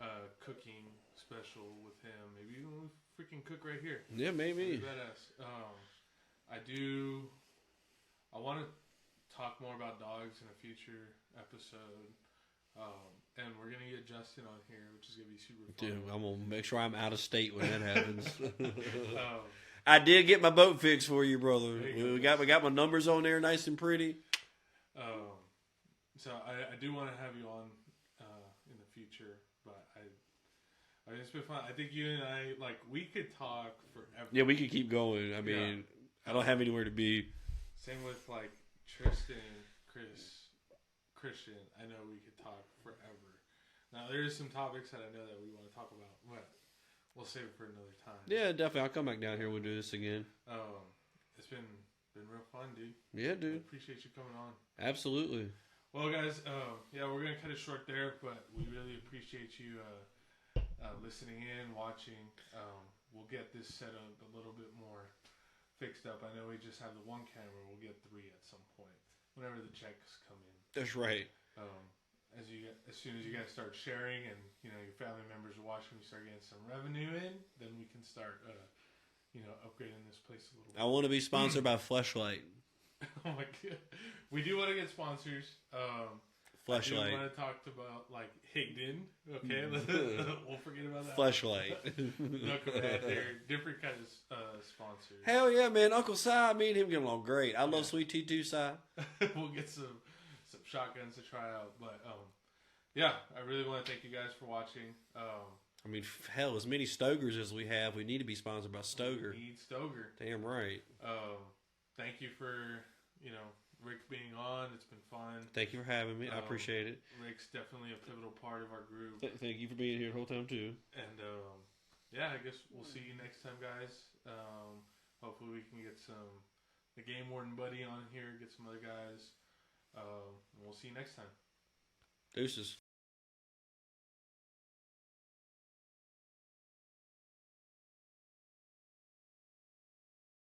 a cooking special with him. Maybe even we freaking cook right here. Yeah, maybe. Badass. I want to talk more about dogs in a future episode. And we're gonna get Justin on here, which is gonna be super fun. Dude, I'm gonna make sure I'm out of state when that happens. um, I did get my boat fixed for you, brother. We got my numbers on there, nice and pretty. So I do want to have you on in the future, but I mean, it's been fun. I think you and I we could talk forever. Yeah, we could keep going. I mean, I don't have anywhere to be. Same with Tristan, Christian. I know we could talk forever. Now there is some topics that I know that we want to talk about, but we'll save it for another time. Yeah, definitely. I'll come back down here. We'll do this again. It's been real fun, dude. Yeah, dude. I appreciate you coming on. Absolutely. Well, guys, we're gonna cut it short there, but we really appreciate you listening in, watching. We'll get this set up a little bit more fixed up. I know we just have the one camera. We'll get 3 at some point whenever the checks come in. That's right. As soon as you guys start sharing and your family members are watching, we start getting some revenue in, then we can start upgrading this place a little bit. I want to be sponsored by Fleshlight. Oh my god, we do want to get sponsors. Fleshlight. I do want to talk about Higdon. Okay, we'll forget about that. Fleshlight. They're different kinds of sponsors. Hell yeah, man! Uncle Si, me and him get along great. I love Sweet Tea too, Si. We'll get some shotguns to try out, but I really want to thank you guys for watching. I mean, hell, as many Stogers as we have, we need to be sponsored by Stoger. We need Stoger. Damn right. Thank you for Rick being on. It's been fun. Thank you for having me. I appreciate it. Rick's definitely a pivotal part of our group. Thank you for being here the whole time too. And I guess we'll see you next time, guys. Hopefully we can get the Game Warden buddy on here, get some other guys. We'll see you next time. Deuces.